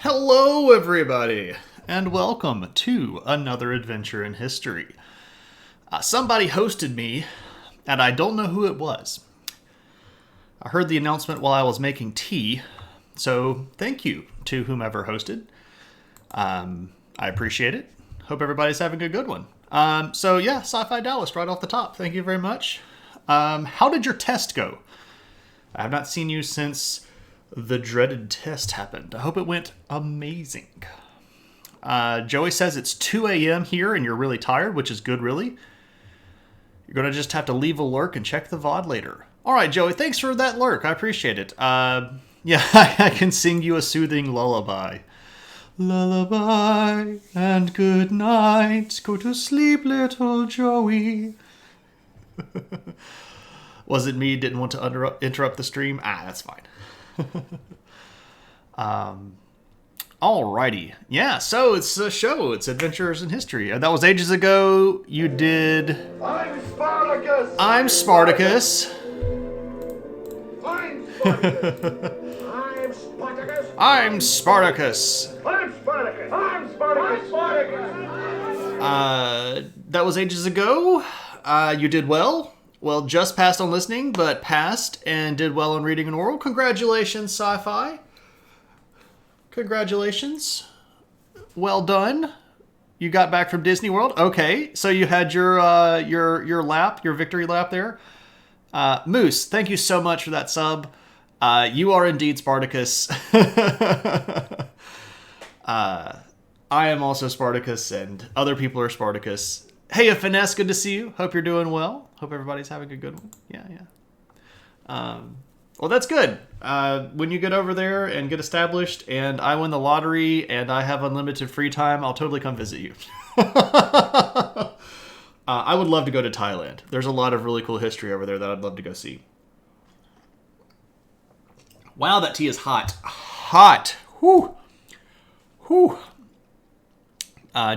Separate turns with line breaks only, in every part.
Hello, everybody, and welcome to another adventure in history. Somebody hosted me, and I don't know who it was. I heard the announcement while I was making tea, so thank you to whomever hosted. I appreciate it. Hope everybody's having a good one. Sci-Fi Dallas right off the top. Thank you very much. How did your test go? I have not seen you since the dreaded test happened. I hope it went amazing. Joey says it's 2 a.m. here and you're really tired, which is good, really. You're going to just have to leave a lurk and check the VOD later. All right, Joey, thanks for that lurk. I appreciate it. I can sing you a soothing lullaby. Lullaby and good night. Go to sleep, little Joey. Was it me? Didn't want to interrupt the stream? That's fine. Alrighty. Yeah, so it's a show. It's Adventures in History. That was ages ago. You did...
I'm Spartacus!
I'm Spartacus.
I'm Spartacus! I'm Spartacus!
I'm Spartacus.
I'm Spartacus! I'm Spartacus! I'm Spartacus!
That was ages ago. You did well. Well, just passed on listening, but passed and did well on reading and oral. Congratulations, Sci-Fi. Congratulations. Well done. You got back from Disney World. Okay, so you had your lap, your victory lap there. Moose, thank you so much for that sub. You are indeed Spartacus. I am also Spartacus, and other people are Spartacus. Hey, Finesse, good to see you. Hope you're doing well. Hope everybody's having a good one. Yeah. Well, that's good. When you get over there and get established and I win the lottery and I have unlimited free time, I'll totally come visit you. I would love to go to Thailand. There's a lot of really cool history over there that I'd love to go see. Wow, that tea is hot. Hot. Whew. Whew.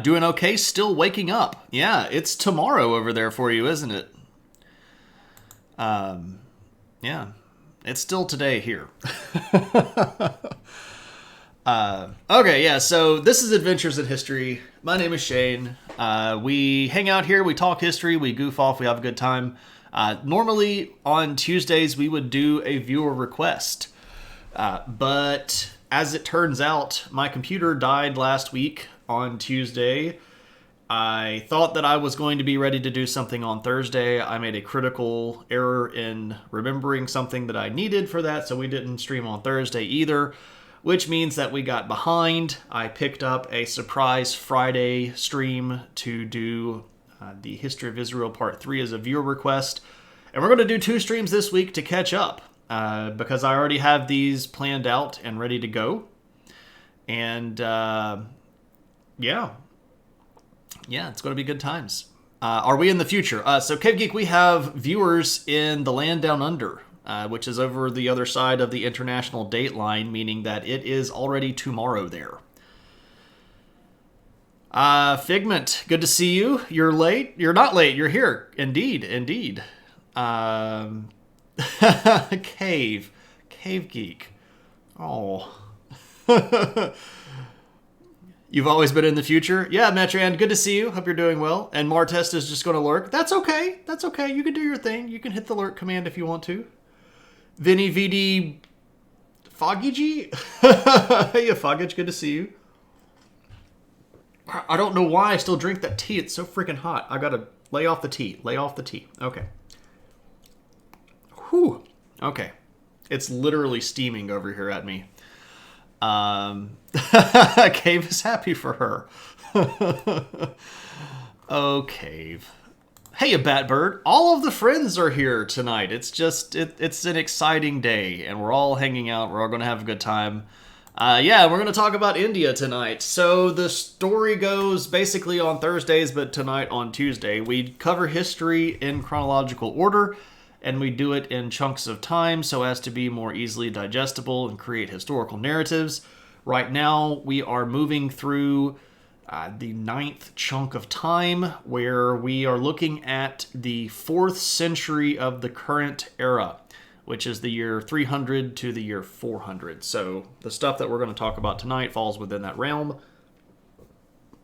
Doing okay, still waking up. Yeah, it's tomorrow over there for you, isn't it? Yeah, it's still today here. Okay, yeah, so this is Adventures in History. My name is Shane. We hang out here, we talk history, we goof off, we have a good time. Normally, on Tuesdays, we would do a viewer request. But as it turns out, my computer died last week on Tuesday. I thought that I was going to be ready to do something on Thursday. I made a critical error in remembering something that I needed for that, so we didn't stream on Thursday either, which means that we got behind. I picked up a surprise Friday stream to do the History of Israel Part 3 as a viewer request, and we're going to do 2 streams this week to catch up, because I already have these planned out and ready to go. And yeah, it's going to be good times. Are we in the future? So Cave Geek, we have viewers in the land down under, which is over the other side of the international date line, meaning that it is already tomorrow there. Figment, good to see you. You're late. You're not late. You're here. Indeed. Cave Geek. Oh. You've always been in the future? Yeah, Metrian, good to see you. Hope you're doing well. And Martest is just going to lurk. That's okay. That's okay. You can do your thing. You can hit the lurk command if you want to. Vinny VD Foggy? Hey, Foggage, good to see you. I don't know why I still drink that tea. It's so freaking hot. I got to lay off the tea. Lay off the tea. Okay. Whew. Okay. It's literally steaming over here at me. Cave is happy for her. Oh, Cave. Hey, a Batbird. All of the friends are here tonight. It's just, it's an exciting day, and we're all hanging out. We're all going to have a good time. We're going to talk about India tonight. So the story goes basically on Thursdays, but tonight on Tuesday. We cover history in chronological order, and we do it in chunks of time so as to be more easily digestible and create historical narratives. Right now, we are moving through the 9th chunk of time, where we are looking at the 4th century of the current era. which is the year 300 to the year 400. So the stuff that we're going to talk about tonight falls within that realm.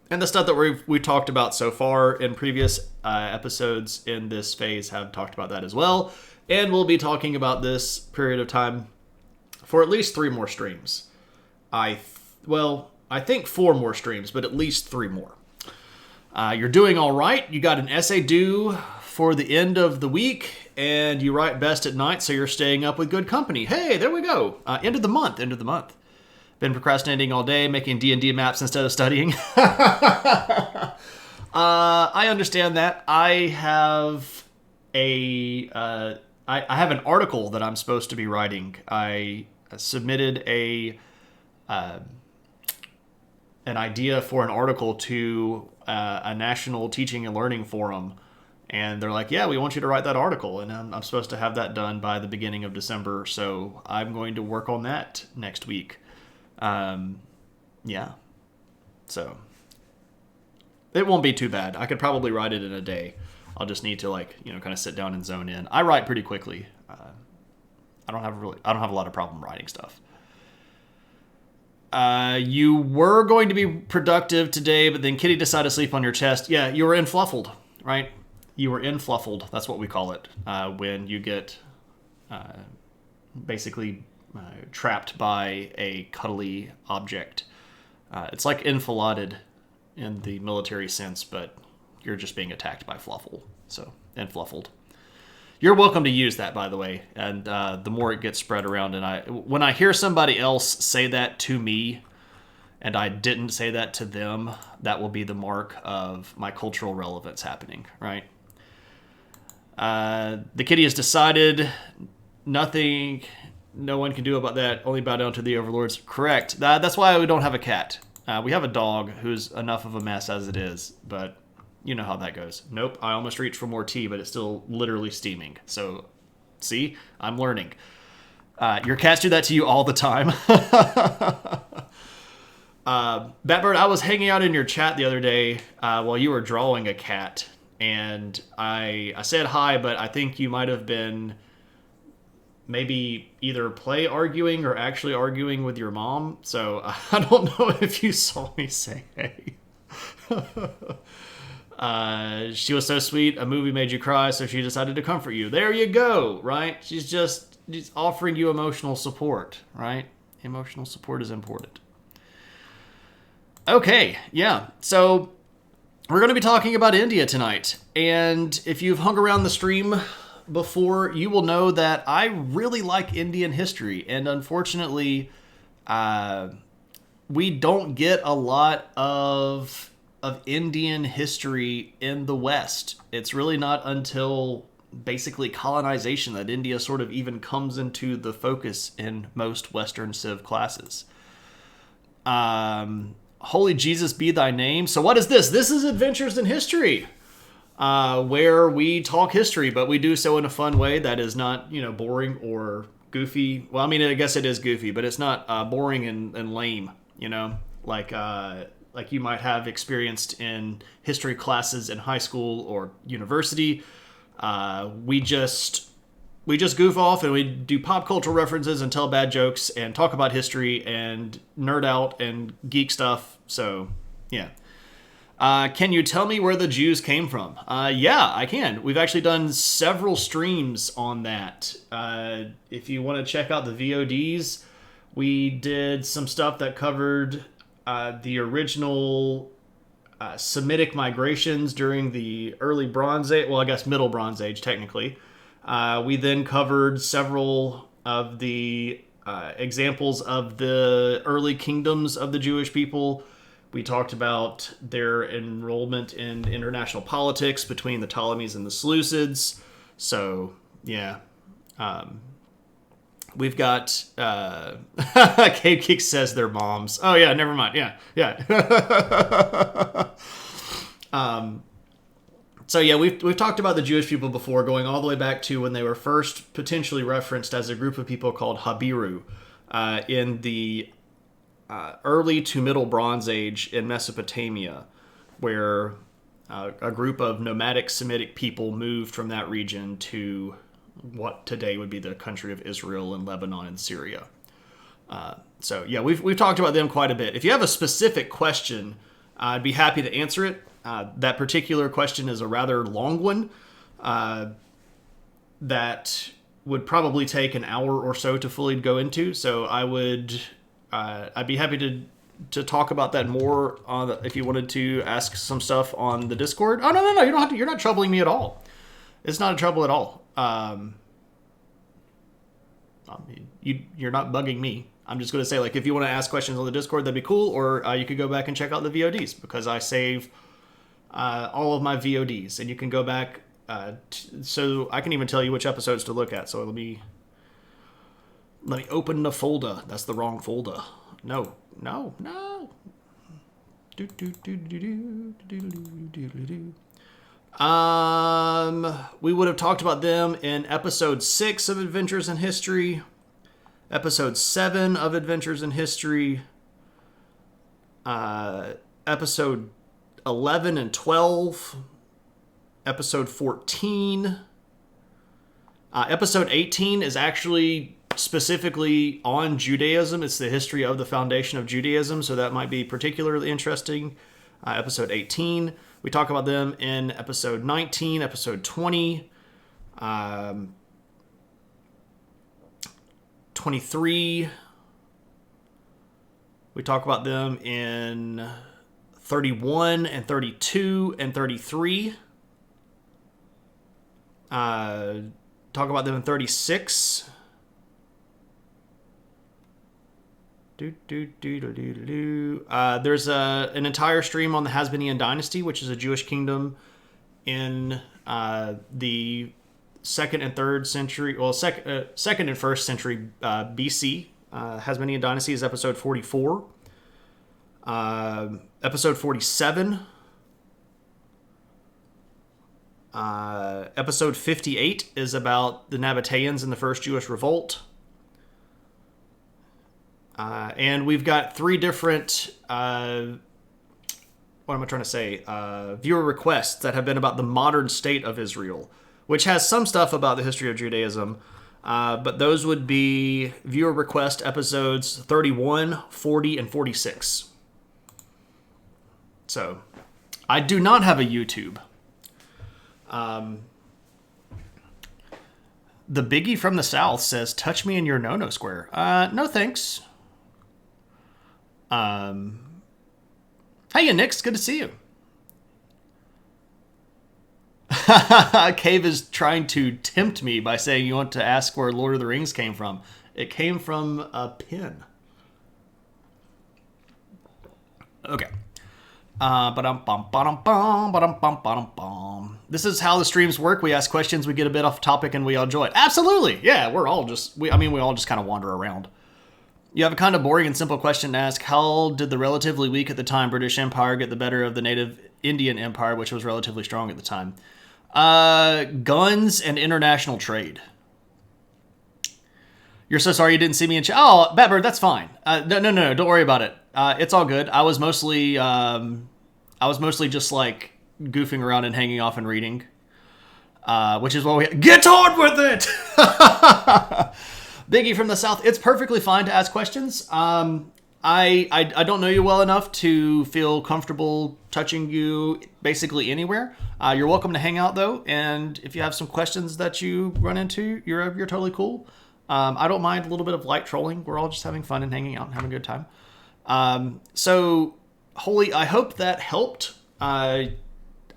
And the stuff that we talked about so far in previous episodes in this phase have talked about that as well. And we'll be talking about this period of time for at least 3 more streams. I think 4 more streams, but at least 3 more. You're doing all right. You got an essay due for the end of the week, and you write best at night, so you're staying up with good company. Hey, there we go. End of the month. Been procrastinating all day, making D&D maps instead of studying. I understand that. I have I have an article that I'm supposed to be writing. I submitted an idea for an article to a national teaching and learning forum, and they're like, yeah, we want you to write that article, and I'm supposed to have that done by the beginning of December, so I'm going to work on that next week. Yeah. So it won't be too bad. I could probably write it in a day. I'll just need to kind of sit down and zone in. I write pretty quickly. I don't have a lot of problem writing stuff. You were going to be productive today, but then Kitty decided to sleep on your chest. Yeah, you were influffled, right? You were influffled. That's what we call it. When you get, basically trapped by a cuddly object. It's like enfiladed in the military sense, but you're just being attacked by fluffle. So, enfluffled. You're welcome to use that, by the way, and the more it gets spread around. And when I hear somebody else say that to me, and I didn't say that to them, that will be the mark of my cultural relevance happening, right? The kitty has decided nothing... No one can do about that. Only bow down to the overlords. Correct. That's why we don't have a cat. We have a dog who's enough of a mess as it is, but you know how that goes. Nope. I almost reached for more tea, but it's still literally steaming. So, see? I'm learning. Your cats do that to you all the time. Batbird, I was hanging out in your chat the other day while you were drawing a cat, and I said hi, but I think you might have been... maybe either play arguing or actually arguing with your mom. So I don't know if you saw me say hey. She was so sweet. A movie made you cry, so she decided to comfort you. There you go, right? She's offering you emotional support, right? Emotional support is important. Okay, yeah. So we're going to be talking about India tonight. And if you've hung around the stream before, you will know that I really like Indian history, and unfortunately we don't get a lot of Indian history in the West. It's really not until basically colonization that India sort of even comes into the focus in most Western civ classes. Holy Jesus be thy name. So what is this? This is Adventures in History. Where we talk history, but we do so in a fun way that is not, boring or goofy. Well, I mean, I guess it is goofy, but it's not boring and lame, like you might have experienced in history classes in high school or university. We just goof off and we do pop culture references and tell bad jokes and talk about history and nerd out and geek stuff. So, yeah. Can you tell me where the Jews came from? Yeah, I can. We've actually done several streams on that. If you want to check out the VODs, we did some stuff that covered the original Semitic migrations during the early Bronze Age, well, I guess Middle Bronze Age, technically. We then covered several of the examples of the early kingdoms of the Jewish people. We talked about their enrollment in international politics between the Ptolemies and the Seleucids. So, yeah. We've got... Cave Geek says they're moms. Oh, yeah, never mind. Yeah. So, yeah, we've talked about the Jewish people before, going all the way back to when they were first potentially referenced as a group of people called Habiru in the... early to middle Bronze Age in Mesopotamia, where a group of nomadic Semitic people moved from that region to what today would be the country of Israel and Lebanon and Syria. So yeah, we've talked about them quite a bit. If you have a specific question, I'd be happy to answer it. That particular question is a rather long one that would probably take an hour or so to fully go into. So I'd be happy to talk about that more if you wanted to ask some stuff on the Discord. Oh, no, you don't have to. You're not troubling me at all. It's not a trouble at all. You're not bugging me. I'm just going to say, like, if you want to ask questions on the Discord, that'd be cool. Or you could go back and check out the VODs, because I save all of my VODs, and you can go back. So I can even tell you which episodes to look at. So let me open the folder. That's the wrong folder. No. We would have talked about them in episode 6 of Adventures in History, episode 7 of Adventures in History, episode 11 and 12, episode 14. Episode 18 is actually specifically on Judaism. It's the history of the foundation of Judaism, so that might be particularly interesting. Episode 18, we talk about them in episode 19, episode 20, 23. We talk about them in 31 and 32 and 33. Talk about them in 36. There's an entire stream on the Hasmonean dynasty, which is a Jewish kingdom in the second and third century, second and first century BC. Hasmonean dynasty is episode 44. Episode 47. Episode 58 is about the Nabateans and the first Jewish revolt. And we've got 3 different, viewer requests that have been about the modern state of Israel, which has some stuff about the history of Judaism. But those would be viewer request episodes 31, 40, and 46. So, I do not have a YouTube. The Biggie from the South says, touch me in your no-no square. No thanks. Hey, Nix, good to see you. Cave is trying to tempt me by saying you want to ask where Lord of the Rings came from. It came from a pin. Okay. This is how the streams work. We ask questions, we get a bit off topic, and we all enjoy it. Absolutely. Yeah, we all just kind of wander around. You have a kind of boring and simple question to ask. How did the relatively weak at the time British Empire get the better of the native Indian Empire, which was relatively strong at the time? Guns and international trade. You're so sorry you didn't see me in chat. Oh, Batbird, that's fine. No, don't worry about it. It's all good. I was mostly just like goofing around and hanging off and reading, which is why we get on with it. Biggie from the South. It's perfectly fine to ask questions. I don't know you well enough to feel comfortable touching you basically anywhere. You're welcome to hang out though, and if you have some questions that you run into, you're totally cool. I don't mind a little bit of light trolling. We're all just having fun and hanging out and having a good time. So, Holy, I hope that helped. I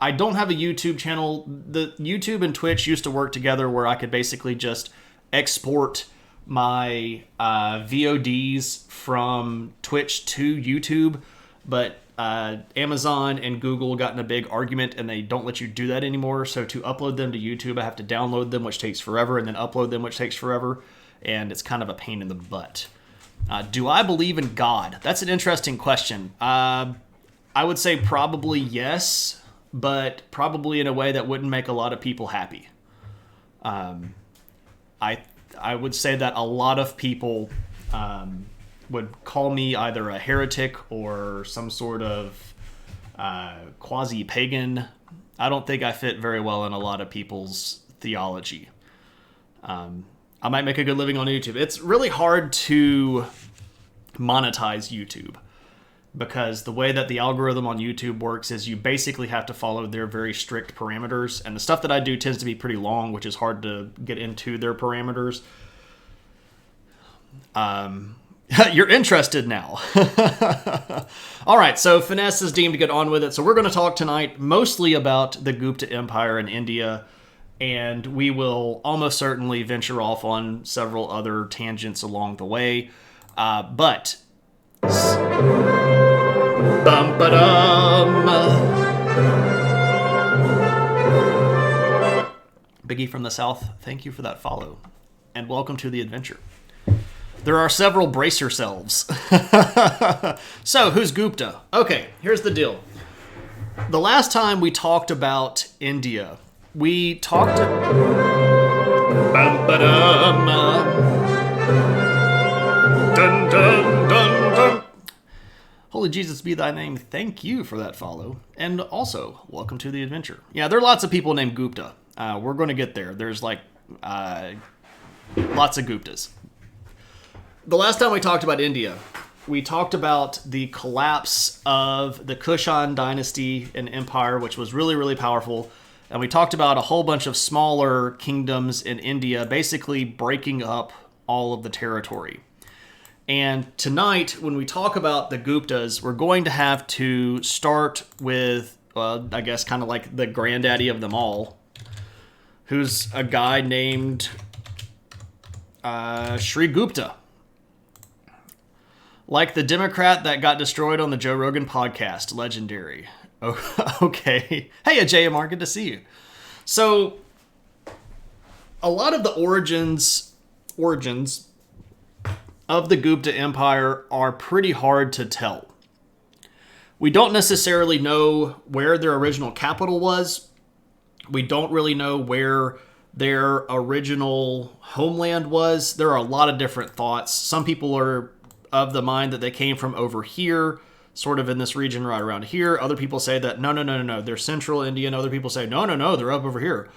don't have a YouTube channel. The YouTube and Twitch used to work together where I could basically just export my VODs from Twitch to YouTube, but Amazon and Google got in a big argument and they don't let you do that anymore. So to upload them to YouTube, I have to download them, which takes forever, and then upload them, which takes forever, and it's kind of a pain in the butt. Do I believe in God? That's an interesting question. I would say probably yes, but probably in a way that wouldn't make a lot of people happy. I would say that a lot of people would call me either a heretic or some sort of quasi-pagan. I don't think I fit very well in a lot of people's theology. I might make a good living on YouTube. It's really hard to monetize YouTube because the way that the algorithm on YouTube works is you basically have to follow their very strict parameters. And the stuff that I do tends to be pretty long, which is hard to get into their parameters. You're interested now. All right, so finesse is deemed to get on with it. So we're going to talk tonight mostly about the Gupta Empire in India, and we will almost certainly venture off on several other tangents along the way. But Biggie from the South, thank you for that follow, and welcome to the adventure. There are several, brace yourselves. So, who's Gupta? Okay, here's the deal. The last time we talked about India, we talked... Dun, dun, dun, dun. Holy Jesus be thy name. Thank you for that follow. And also, welcome to the adventure. Yeah, there are lots of people named Gupta. We're going to get there. There's like lots of Guptas. The last time we talked about India, we talked about the collapse of the Kushan dynasty and empire, which was really, really powerful. And we talked about a whole bunch of smaller kingdoms in India, basically breaking up all of the territory. And tonight, when we talk about the Guptas, we're going to have to start with, well, I guess kind of like the granddaddy of them all, who's a guy named Sri Gupta. Like the Democrat that got destroyed on the Joe Rogan podcast. Legendary. Oh, okay. Hey, AJMR, good to see you. So, a lot of the origins of the Gupta Empire are pretty hard to tell. We don't necessarily know where their original capital was. We don't really know where their original homeland was. There are a lot of different thoughts. Some people are of the mind that they came from over here, sort of in this region right around here. Other people say that, no, they're central Indian. Other people say, no, they're up over here.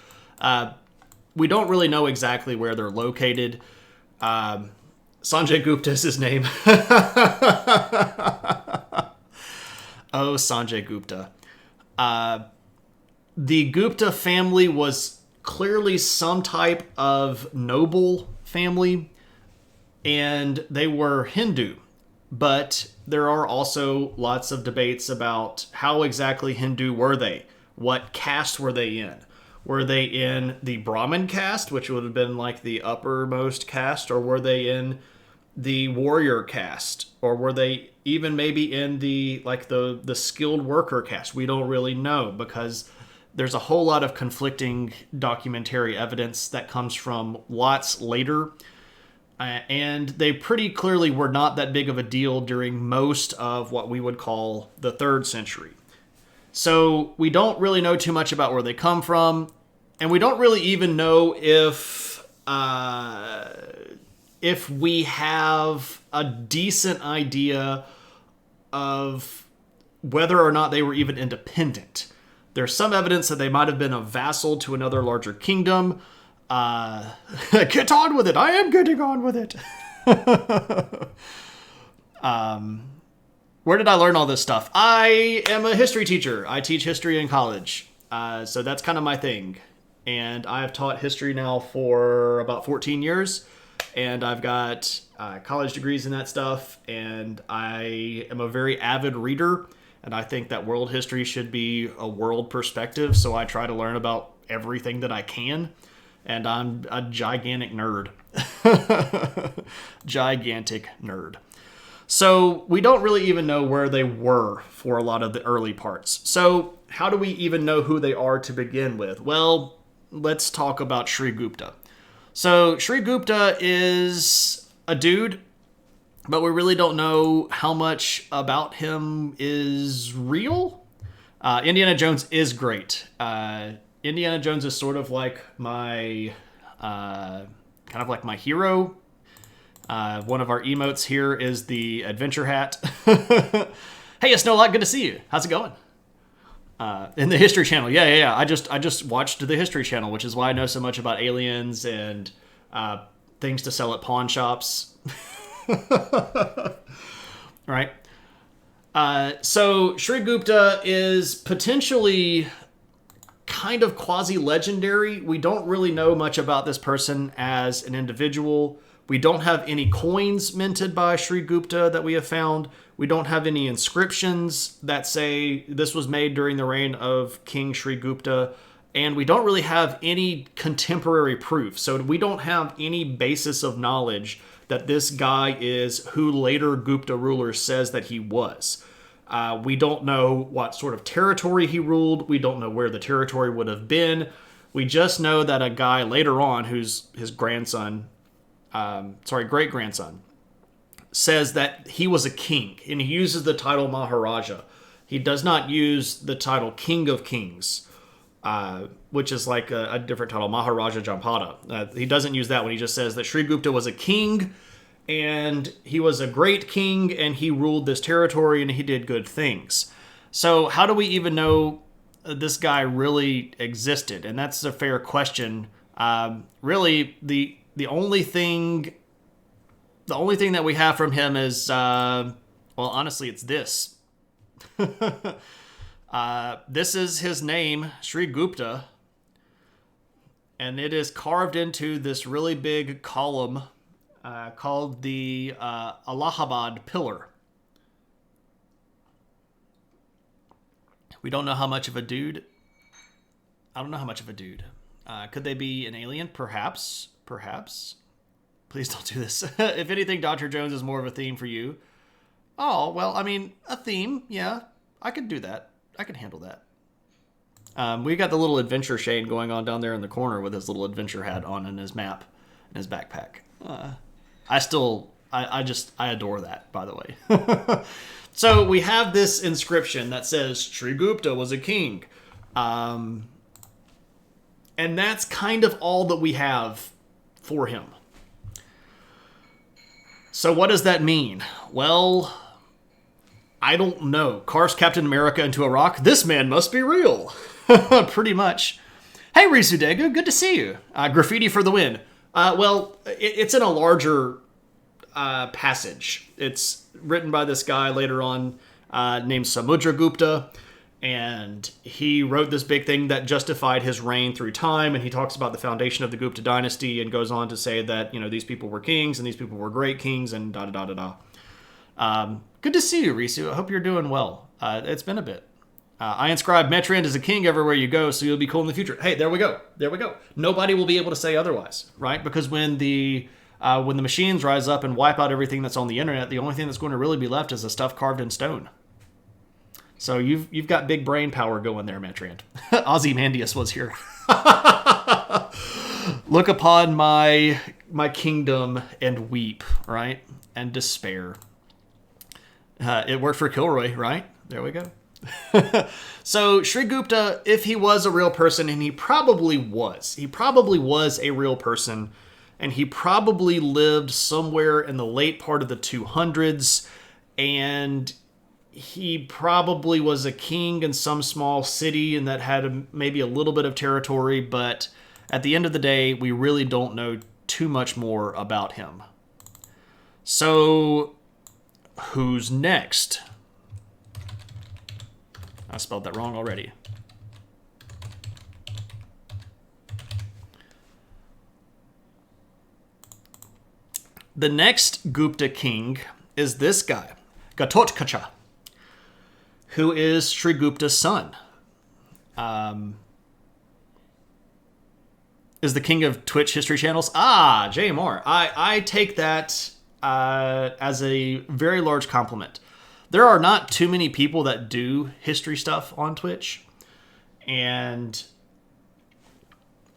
We don't really know exactly where they're located. Sanjay Gupta is his name. Oh, Sanjay Gupta. The Gupta family was clearly some type of noble family, and they were Hindu. But there are also lots of debates about how exactly Hindu were they? What caste were they in? Were they in the Brahmin caste, which would have been like the uppermost caste, or were they in the warrior caste, or were they even maybe in the skilled worker caste? We don't really know, because there's a whole lot of conflicting documentary evidence that comes from lots later. And they pretty clearly were not that big of a deal during most of what we would call the 3rd century. So we don't really know too much about where they come from, and we don't really even know if we have a decent idea of whether or not they were even independent. There's some evidence that they might have been a vassal to another larger kingdom. Get on with it. I am getting on with it. Where did I learn all this stuff? I am a history teacher. I teach history in college. So that's kind of my thing. And I've taught history now for about 14 years. And I've got college degrees in that stuff. And I am a very avid reader. And I think that world history should be a world perspective. So I try to learn about everything that I can. And I'm a gigantic nerd. Gigantic nerd. So we don't really even know where they were for a lot of the early parts. So how do we even know who they are to begin with? Well, let's talk about Sri Gupta. So Sri Gupta is a dude, but we really don't know how much about him is real. Indiana Jones is great. Indiana Jones is sort of like my hero. One of our emotes here is the adventure hat. Hey, Snowlight, good to see you. How's it going? In the History Channel. Yeah. I just watched the History Channel, which is why I know so much about aliens and things to sell at pawn shops. Right? So Sri Gupta is potentially kind of quasi-legendary. We don't really know much about this person as an individual. We don't have any coins minted by Sri Gupta that we have found. We don't have any inscriptions that say this was made during the reign of King Sri Gupta. And we don't really have any contemporary proof. So we don't have any basis of knowledge that this guy is who later Gupta ruler says that he was. We don't know what sort of territory he ruled. We don't know where the territory would have been. We just know that a guy later on, who's his grandson, great-grandson, says that he was a king, and he uses the title Maharaja. He does not use the title King of Kings, which is like a different title, Maharaja Jampada. He doesn't use that one. He just says that Sri Gupta was a king, and he was a great king, and he ruled this territory, and he did good things. So how do we even know this guy really existed? And that's a fair question. Really, the only thing that we have from him is, well, honestly, it's this. This is his name, Sri Gupta, and it is carved into this really big column called the Allahabad Pillar. We don't know how much of a dude. I don't know how much of a dude. Could they be an alien? Perhaps. Please don't do this. If anything, Dr. Jones is more of a theme for you. Oh, well, I mean, a theme, yeah. I could do that. I could handle that. We got the little adventure Shane going on down there in the corner with his little adventure hat on and his map and his backpack. I adore that, by the way. So we have this inscription that says Sri Gupta was a king. And that's kind of all that we have for him. So what does that mean? Well, I don't know. Carves Captain America into a rock? This man must be real. Pretty much. Hey, Rizudegu, good to see you. Graffiti for the win. Well, it's in a larger passage. It's written by this guy later on named Samudragupta, and he wrote this big thing that justified his reign through time, and he talks about the foundation of the Gupta dynasty and goes on to say that, you know, these people were kings and these people were great kings and da-da-da-da-da. Good to see you, Risu. I hope you're doing well. It's been a bit. I inscribe Metrand as a king everywhere you go, so you'll be cool in the future. Hey, there we go. Nobody will be able to say otherwise, right? Because when the machines rise up and wipe out everything that's on the internet, the only thing that's going to really be left is the stuff carved in stone. So you've got big brain power going there, Metrand. Ozymandias was here. Look upon my kingdom and weep, right? And despair. It worked for Kilroy, right? There we go. So Sri Gupta, if he was a real person, and he probably was a real person, and he probably lived somewhere in the late part of the 200s, and he probably was a king in some small city and that had maybe a little bit of territory, but at the end of the day, we really don't know too much more about him. So, who's next? I spelled that wrong already. The next Gupta king is this guy, Ghatotkacha, who is Sri Gupta's son. Is the king of Twitch history channels? JMR. I take that as a very large compliment. There are not too many people that do history stuff on Twitch, and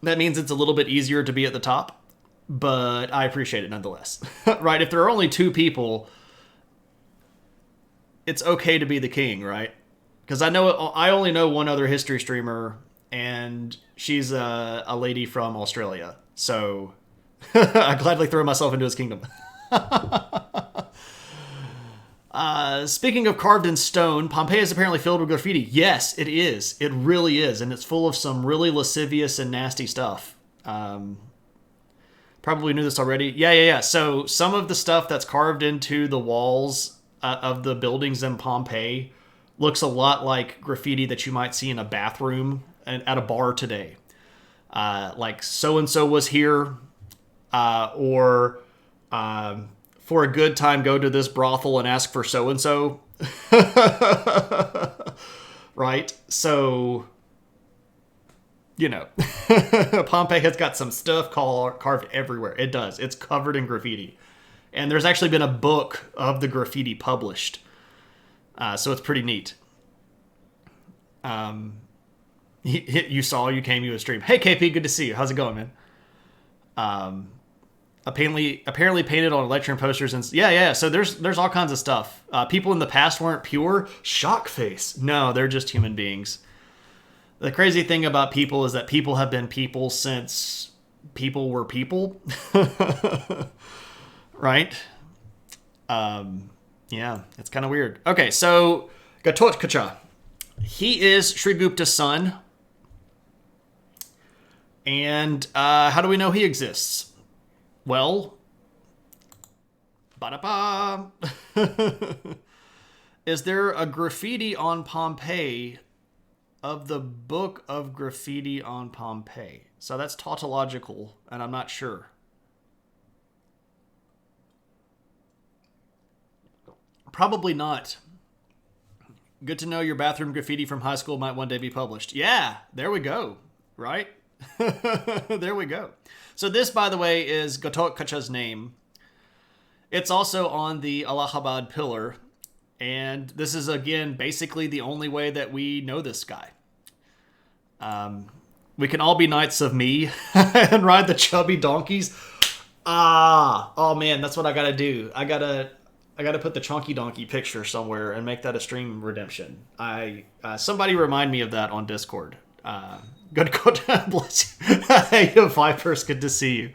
that means it's a little bit easier to be at the top, but I appreciate it nonetheless. Right? If there are only 2 people, it's okay to be the king, right? Because I only know one other history streamer, and she's a lady from Australia. So I gladly throw myself into his kingdom. Speaking of carved in stone, Pompeii is apparently filled with graffiti. Yes, it is. It really is. And it's full of some really lascivious and nasty stuff. probably knew this already. Yeah. So some of the stuff that's carved into the walls of the buildings in Pompeii looks a lot like graffiti that you might see in a bathroom at a bar today. Like so-and-so was here, or for a good time, go to this brothel and ask for so-and-so. Right? So, Pompeii has got some stuff carved everywhere. It does. It's covered in graffiti. And there's actually been a book of the graffiti published. So it's pretty neat. You came, you a stream. Hey, KP, good to see you. How's it going, man? Apparently painted on lectern posters and So there's all kinds of stuff. People in the past weren't pure. Shock face. No, they're just human beings. The crazy thing about people is that people have been people since people were people. Right? Yeah, it's kind of weird. Okay, so Ghatotkacha. He is Sri Gupta's son. And how do we know he exists? Well, ba-da-ba. Is there a graffiti on Pompeii of the book of graffiti on Pompeii? So that's tautological, and I'm not sure. Probably not. Good to know your bathroom graffiti from high school might one day be published. Yeah, there we go. Right? There we go. So this, by the way, is Ghatotkacha's name. It's also on the Allahabad pillar. And this is, again, basically the only way that we know this guy. We can all be knights of me and ride the chubby donkeys. Oh man, that's what I gotta do. I gotta put the chunky donkey picture somewhere and make that a stream redemption. Somebody remind me of that on Discord. Good bless you. Hey, Vipers, good to see you.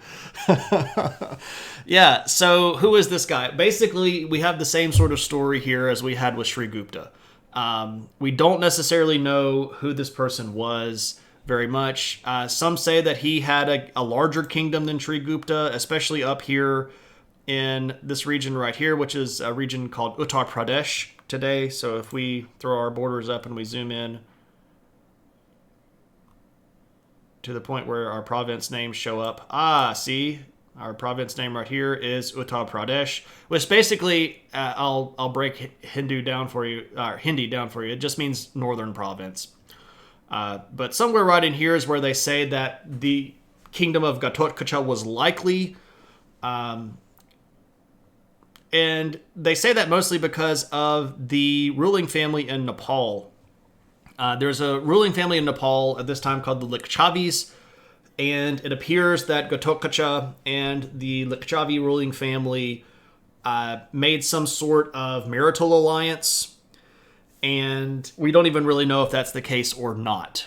Yeah, so who is this guy? Basically, we have the same sort of story here as we had with Sri Gupta. We don't necessarily know who this person was very much. Some say that he had a larger kingdom than Sri Gupta, especially up here in this region right here, which is a region called Uttar Pradesh today. So if we throw our borders up and we zoom in to the point where our province names show up. See, our province name right here is Uttar Pradesh, which basically, I'll break Hindi down for you. It just means northern province. But somewhere right in here is where they say that the kingdom of Ghatotkacha was likely. And they say that mostly because of the ruling family in Nepal. There's a ruling family in Nepal at this time called the Lichavis, and it appears that Ghatotkacha and the Lichavi ruling family made some sort of marital alliance, and we don't even really know if that's the case or not.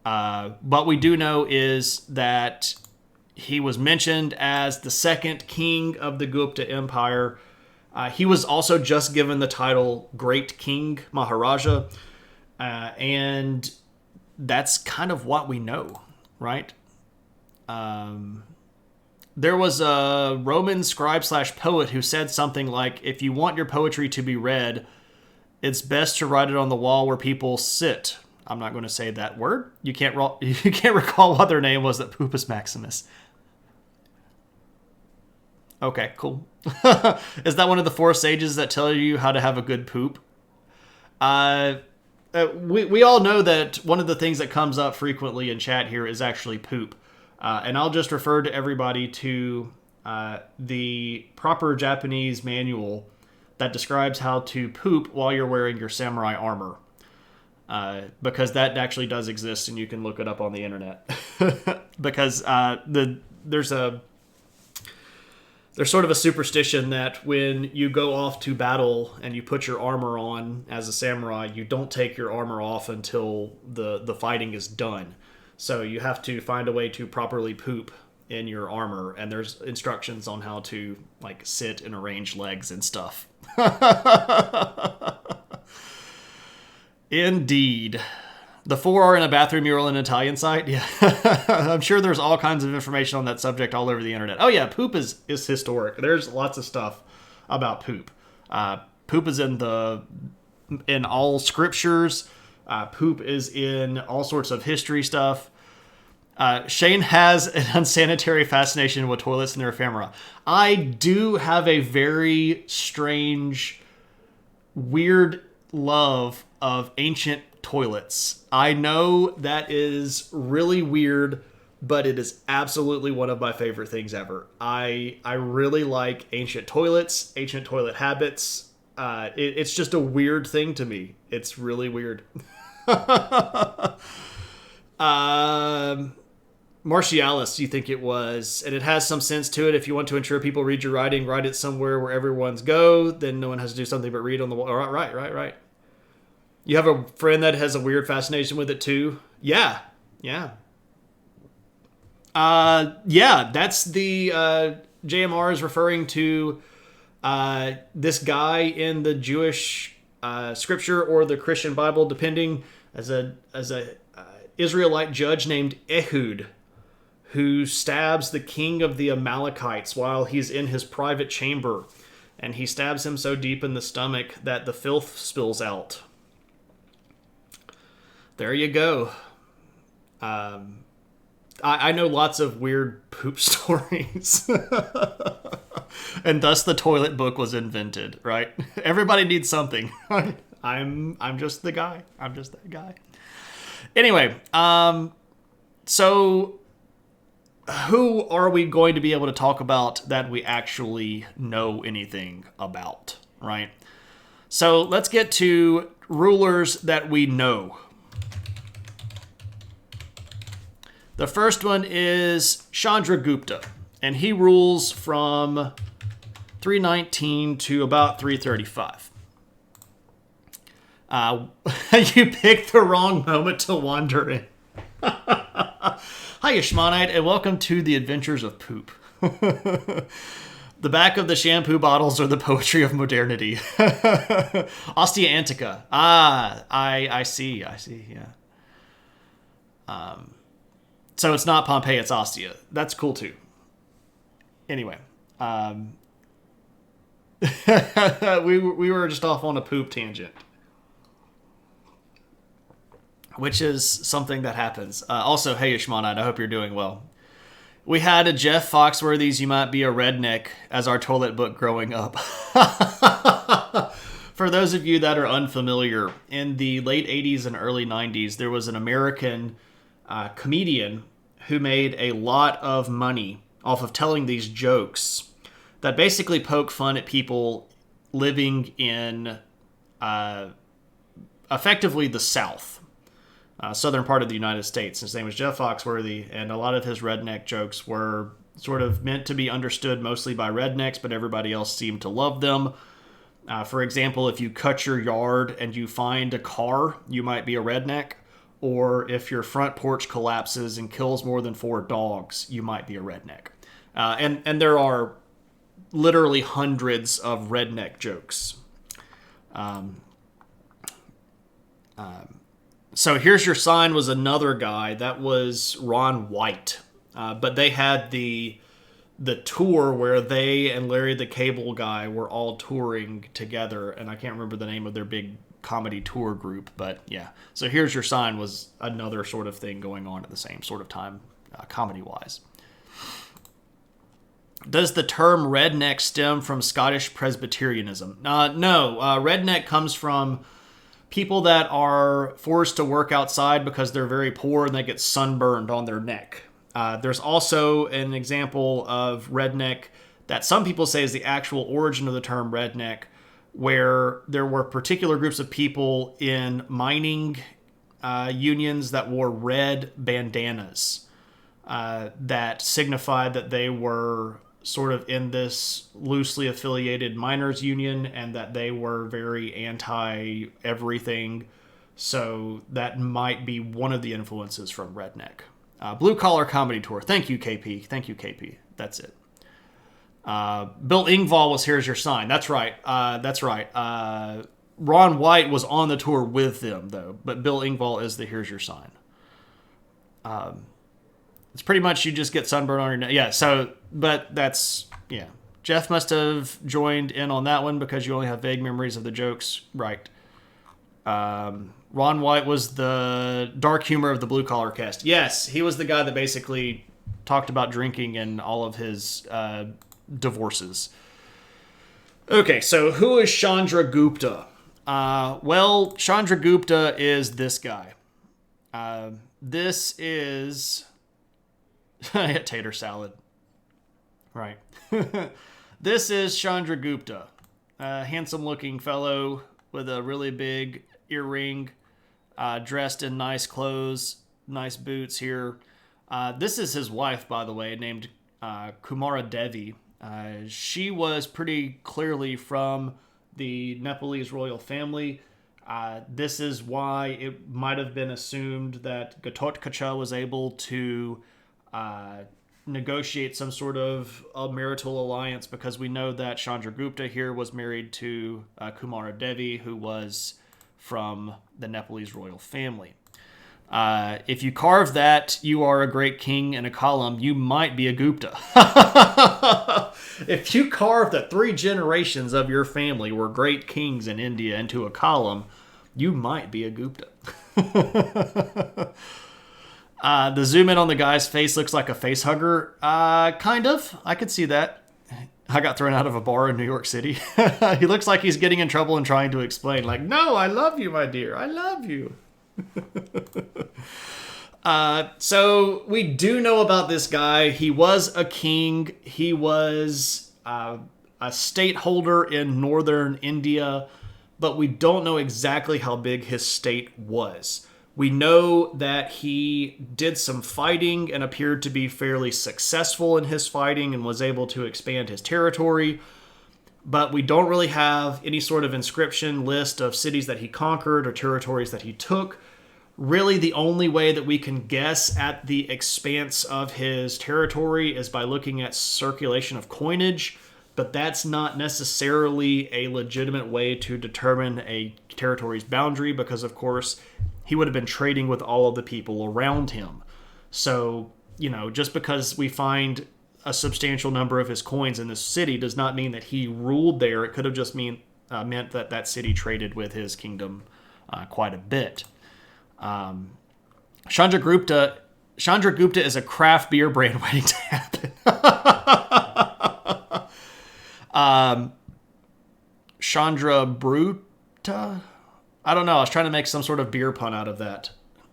What we do know is that he was mentioned as the second king of the Gupta Empire. He was also just given the title Great King Maharaja. And that's kind of what we know, right? There was a Roman scribe/poet who said something like, if you want your poetry to be read, it's best to write it on the wall where people sit. I'm not going to say that word. You can't recall what their name was, that Pupus Maximus. Okay, cool. Is that one of the 4 sages that tell you how to have a good poop? We all know that one of the things that comes up frequently in chat here is actually poop. And I'll just refer to everybody to the proper Japanese manual that describes how to poop while you're wearing your samurai armor. Because that actually does exist, and you can look it up on the internet. Because there's sort of a superstition that when you go off to battle and you put your armor on as a samurai, you don't take your armor off until the fighting is done. So you have to find a way to properly poop in your armor, and there's instructions on how to sit and arrange legs and stuff. Indeed. The 4 are in a bathroom mural in an Italian site. Yeah. I'm sure there's all kinds of information on that subject all over the internet. Oh yeah, poop is historic. There's lots of stuff about poop. Poop is in all scriptures. Poop is in all sorts of history stuff. Shane has an unsanitary fascination with toilets and their ephemera. I do have a very strange, weird love of ancient toilets. I know that is really weird, but it is absolutely one of my favorite things ever. I really like ancient toilets, ancient toilet habits. It's just a weird thing to me. It's really weird. Martialis, you think it was, and it has some sense to it. If you want to ensure people read your writing, write it somewhere where everyone's go, then no one has to do something but read on the wall. Right. You have a friend that has a weird fascination with it too? Yeah. That's the JMR is referring to this guy in the Jewish scripture or the Christian Bible, depending, as a Israelite judge named Ehud, who stabs the king of the Amalekites while he's in his private chamber, and he stabs him so deep in the stomach that the filth spills out. There you go. I know lots of weird poop stories. And thus the toilet book was invented, right? Everybody needs something. I'm just the guy. I'm just that guy. Anyway, so who are we going to be able to talk about that we actually know anything about, right? So let's get to rulers that we know. The first one is Chandragupta, and he rules from 319 to about 335. You picked the wrong moment to wander in. Hi, Yashmonite, and welcome to the Adventures of Poop. The back of the shampoo bottles are the poetry of modernity. Ostia Antica. I see, yeah. So it's not Pompeii, it's Ostia. That's cool, too. Anyway. We were just off on a poop tangent, which is something that happens. Also, hey, Ishmanite, I hope you're doing well. We had a Jeff Foxworthy's You Might Be a Redneck as our toilet book growing up. For those of you that are unfamiliar, in the late 80s and early 90s, there was an American comedian who made a lot of money off of telling these jokes that basically poke fun at people living in effectively the South. Southern part of the United States. His name was Jeff Foxworthy, and a lot of his redneck jokes were sort of meant to be understood mostly by rednecks, but everybody else seemed to love them. For example, if you cut your yard and you find a car, you might be a redneck. Or if your front porch collapses and kills more than 4 dogs, you might be a redneck. And there are literally hundreds of redneck jokes. So Here's Your Sign was another guy. That was Ron White. But they had the tour where they and Larry the Cable Guy were all touring together. And I can't remember the name of their big comedy tour group. But yeah. So Here's Your Sign was another sort of thing going on at the same sort of time, comedy-wise. Does the term redneck stem from Scottish Presbyterianism? No. Redneck comes from people that are forced to work outside because they're very poor and they get sunburned on their neck. There's also an example of redneck that some people say is the actual origin of the term redneck, where there were particular groups of people in mining unions that wore red bandanas that signified that they were sort of in this loosely affiliated miners union and that they were very anti-everything. So that might be one of the influences from redneck. Blue Collar Comedy Tour. Thank you, KP. That's it. Bill Engvall was Here's Your Sign. That's right. Ron White was on the tour with them, though. But Bill Engvall is the Here's Your Sign. It's pretty much you just get sunburn on your neck. Yeah, so, but that's, yeah. Jeff must have joined in on that one because you only have vague memories of the jokes. Right. Ron White was the dark humor of the Blue Collar Cast. Yes, he was the guy that basically talked about drinking and all of his divorces. Okay, so who is Chandra Gupta? Well, Chandra Gupta is this guy. This is tater salad. Right. This is Chandra Gupta, a handsome-looking fellow with a really big earring, dressed in nice clothes, nice boots here. This is his wife, by the way, named Kumara Devi. She was pretty clearly from the Nepalese royal family. This is why it might have been assumed that Ghatotkacha was able to negotiate some sort of a marital alliance, because we know that Chandragupta here was married to Kumara Devi, who was from the Nepalese royal family. If you carve that, you are a great king in a column, you might be a Gupta. If you carve that 3 generations of your family were great kings in India into a column, you might be a Gupta. The zoom in on the guy's face looks like a face hugger. Kind of. I could see that. I got thrown out of a bar in New York City. He looks like he's getting in trouble and trying to explain, like, no, I love you, my dear. I love you. So we do know about this guy. He was a king. He was a state holder in northern India, but we don't know exactly how big his state was. We know that he did some fighting and appeared to be fairly successful in his fighting and was able to expand his territory, but we don't really have any sort of inscription list of cities that he conquered or territories that he took. Really, the only way that we can guess at the expanse of his territory is by looking at circulation of coinage, but that's not necessarily a legitimate way to determine a territory's boundary, because, of course, he would have been trading with all of the people around him. So, just because we find a substantial number of his coins in this city does not mean that he ruled there. It could have just meant that that city traded with his kingdom quite a bit. Chandragupta is a craft beer brand waiting to happen. Chandra Bruta? I don't know. I was trying to make some sort of beer pun out of that.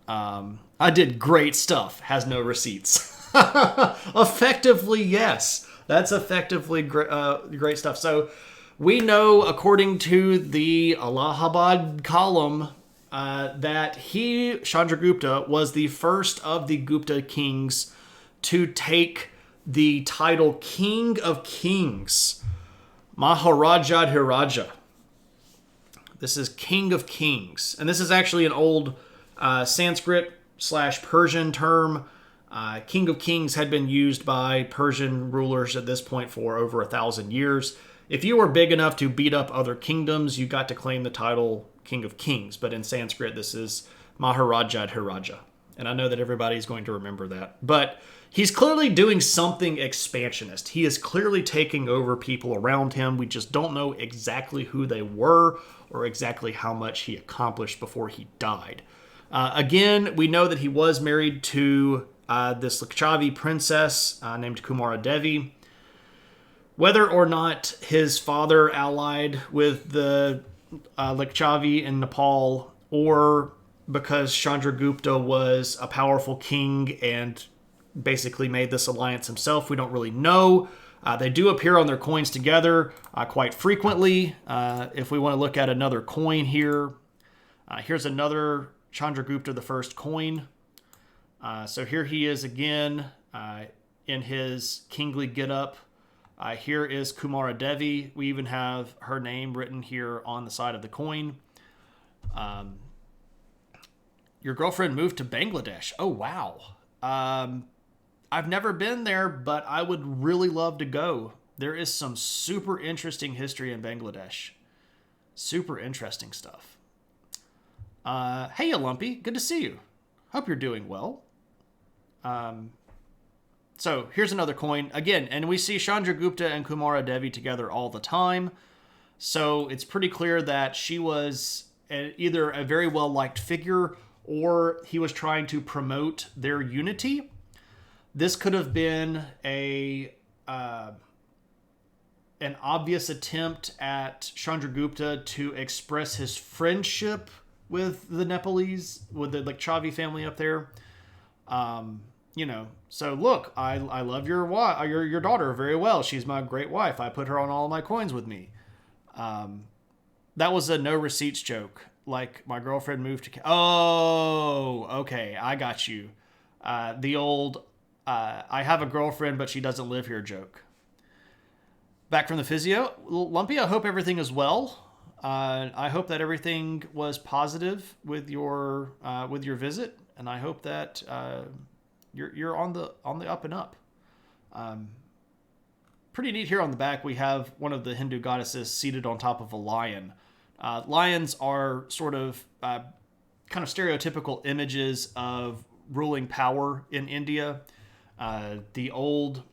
I did great stuff. Has no receipts. Effectively, yes. That's effectively great stuff. So we know, according to the Allahabad column, that Chandragupta, was the first of the Gupta kings to take the title King of Kings. Maharajadhiraja. This is King of Kings. And this is actually an old Sanskrit/Persian term. King of Kings had been used by Persian rulers at this point for over 1,000 years. If you were big enough to beat up other kingdoms, you got to claim the title King of Kings. But in Sanskrit, this is Maharajadhiraja. And I know that everybody's going to remember that. But he's clearly doing something expansionist. He is clearly taking over people around him. We just don't know exactly who they were or exactly how much he accomplished before he died. Again, we know that he was married to this Lichavi princess named Kumara Devi. Whether or not his father allied with the Lichavi in Nepal, or because Chandragupta was a powerful king and basically made this alliance himself, we don't really know. They do appear on their coins together quite frequently. If we want to look at another coin here, here's another Chandragupta the first coin. So here he is again in his kingly getup. Here is Kumara Devi. We even have her name written here on the side of the coin. Your girlfriend moved to Bangladesh. Oh, wow. I've never been there, but I would really love to go. There is some super interesting history in Bangladesh. Super interesting stuff. Hey, Lumpy. Good to see you. Hope you're doing well. So here's another coin. Again, and we see Chandra Gupta and Kumara Devi together all the time. So it's pretty clear that she was either a very well-liked figure or he was trying to promote their unity. This could have been an obvious attempt at Chandragupta to express his friendship with the Nepalese, with the Chavi family up there. So look, I love your daughter very well. She's my great wife. I put her on all of my coins with me. That was a no receipts joke. Like my girlfriend moved to. Oh, okay, I got you. The old I have a girlfriend, but she doesn't live here joke. Back from the physio, Lumpy. I hope everything is well. I hope that everything was positive with your visit, and I hope that you're on the up and up. Pretty neat here on the back. We have one of the Hindu goddesses seated on top of a lion. Lions are sort of kind of stereotypical images of ruling power in India. The old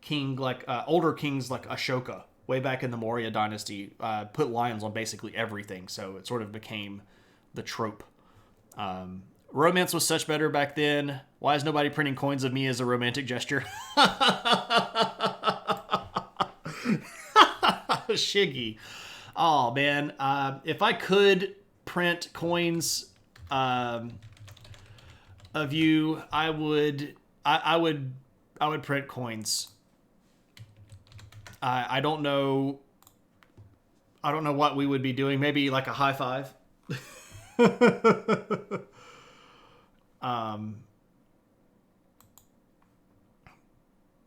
king, older kings like Ashoka, way back in the Maurya dynasty, put lions on basically everything. So it sort of became the trope. Romance was such better back then. Why is nobody printing coins of me as a romantic gesture? Shiggy. Oh man, if I could print coins of you, I would print coins. I don't know what we would be doing. Maybe like a high five.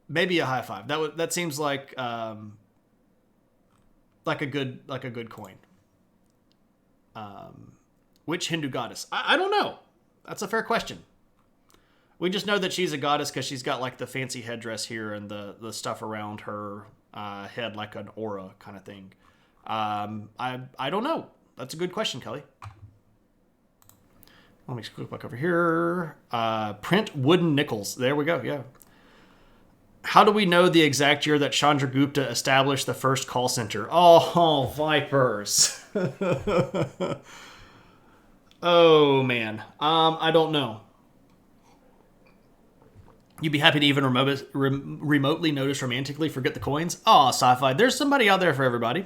Maybe a high five. That seems like a good coin. Which Hindu goddess? I don't know. That's a fair question. We just know that she's a goddess because she's got like the fancy headdress here and the stuff around her head, like an aura kind of thing. I don't know. That's a good question, Kelly. Let me click back over here. Print wooden nickels. There we go. Yeah. How do we know the exact year that Chandragupta established the first call center? Oh, vipers. Oh, man. I don't know. You'd be happy to even remotely notice romantically forget the coins? Oh, sci-fi. There's somebody out there for everybody.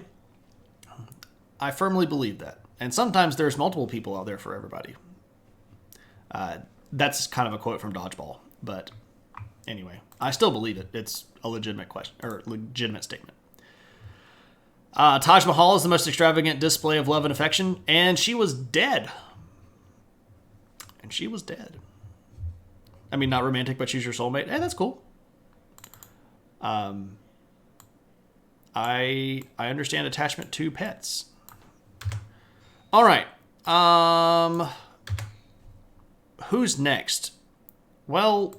I firmly believe that. And sometimes there's multiple people out there for everybody. That's kind of a quote from Dodgeball. But anyway, I still believe it. It's a legitimate question, or legitimate statement. Taj Mahal is the most extravagant display of love and affection, and she was dead. And she was dead. I mean, not romantic, but she's your soulmate. Hey, that's cool. I understand attachment to pets. All right. Who's next? Well,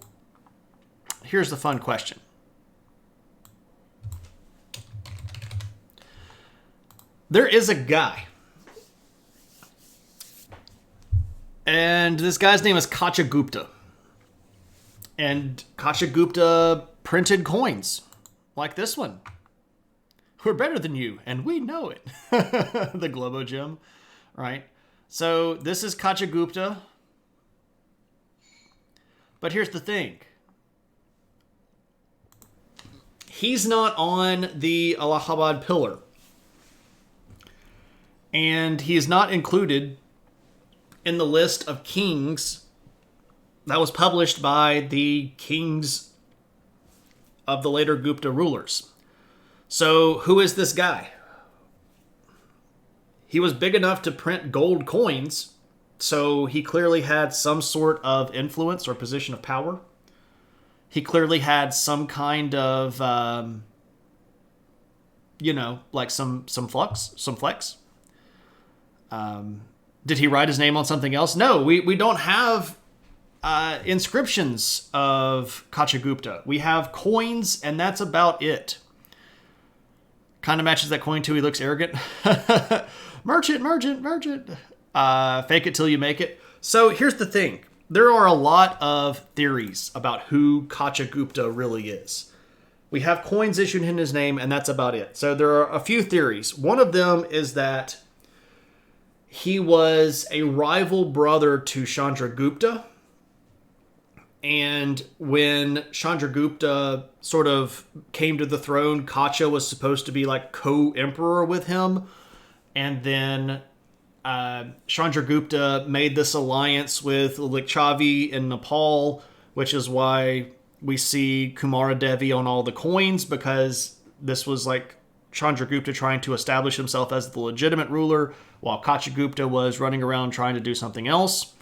here's the fun question. There is a guy. And this guy's name is Kacha Gupta. And Kacha Gupta printed coins like this one. We're better than you, and we know it. The Globo Gem, right? So this is Kacha Gupta. But here's the thing. He's not on the Allahabad pillar. And he is not included in the list of kings that was published by the kings of the later Gupta rulers. So who is this guy? He was big enough to print gold coins, so he clearly had some sort of influence or position of power. He clearly had some kind of, like some flex. Did he write his name on something else? No, we don't have inscriptions of Kacha Gupta. We have coins, and that's about it. Kind of matches that coin too. He looks arrogant. Merchant, merchant, merchant. Fake it till you make it. So here's the thing. There are a lot of theories about who Gupta really is. We have coins issued in his name, and that's about it. So there are a few theories. One of them is that he was a rival brother to Gupta. And when Gupta sort of came to the throne, Kacha was supposed to be like co-emperor with him. And then Gupta made this alliance with Lichavi in Nepal, which is why we see Kumara Devi on all the coins, because this was like Gupta trying to establish himself as the legitimate ruler, while Gupta was running around trying to do something else.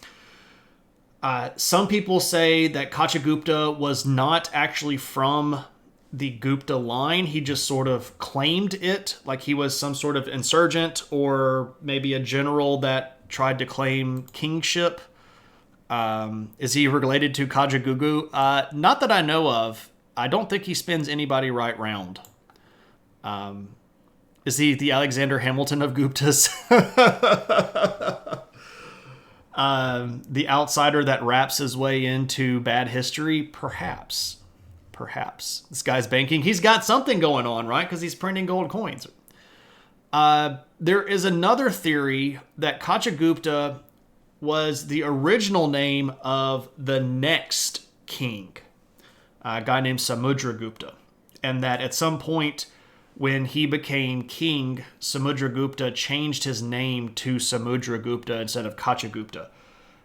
Some people say that Gupta was not actually from the Gupta line. He just sort of claimed it, like he was some sort of insurgent or maybe a general that tried to claim kingship. Is he related to Kajagoogoo? Not that I know of. I don't think he spins anybody right round. Is he the Alexander Hamilton of Guptas? The outsider that raps his way into bad history? Perhaps. This guy's banking. He's got something going on, right? Because he's printing gold coins. There is another theory that Gupta was the original name of the next king, a guy named Samudragupta. And that at some point when he became king, Samudragupta changed his name to Samudragupta instead of Gupta.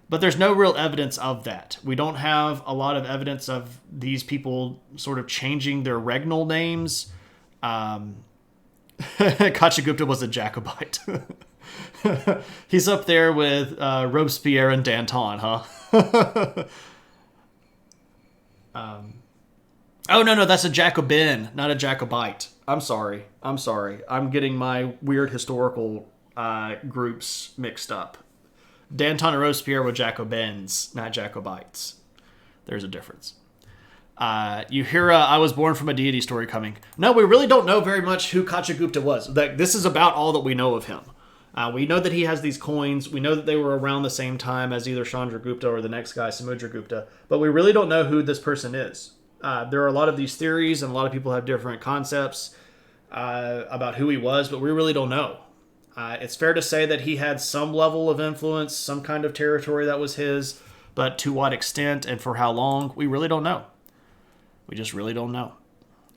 But there's no real evidence of that. We don't have a lot of evidence of these people sort of changing their regnal names. Gupta was a Jacobite. He's up there with Robespierre and Danton, huh? Oh, no, that's a Jacobin, not a Jacobite. I'm sorry. I'm getting my weird historical groups mixed up. Danton and Robespierre were Jacobins, not Jacobites. There's a difference. You hear I was born from a deity story coming. No, we really don't know very much who Gupta was. This is about all that we know of him. We know that he has these coins. We know that they were around the same time as either Chandragupta or the next guy, Samudragupta. But we really don't know who this person is. There are a lot of these theories, and a lot of people have different concepts about who he was, but we really don't know. It's fair to say that he had some level of influence, some kind of territory that was his, but to what extent and for how long, we really don't know. We just really don't know.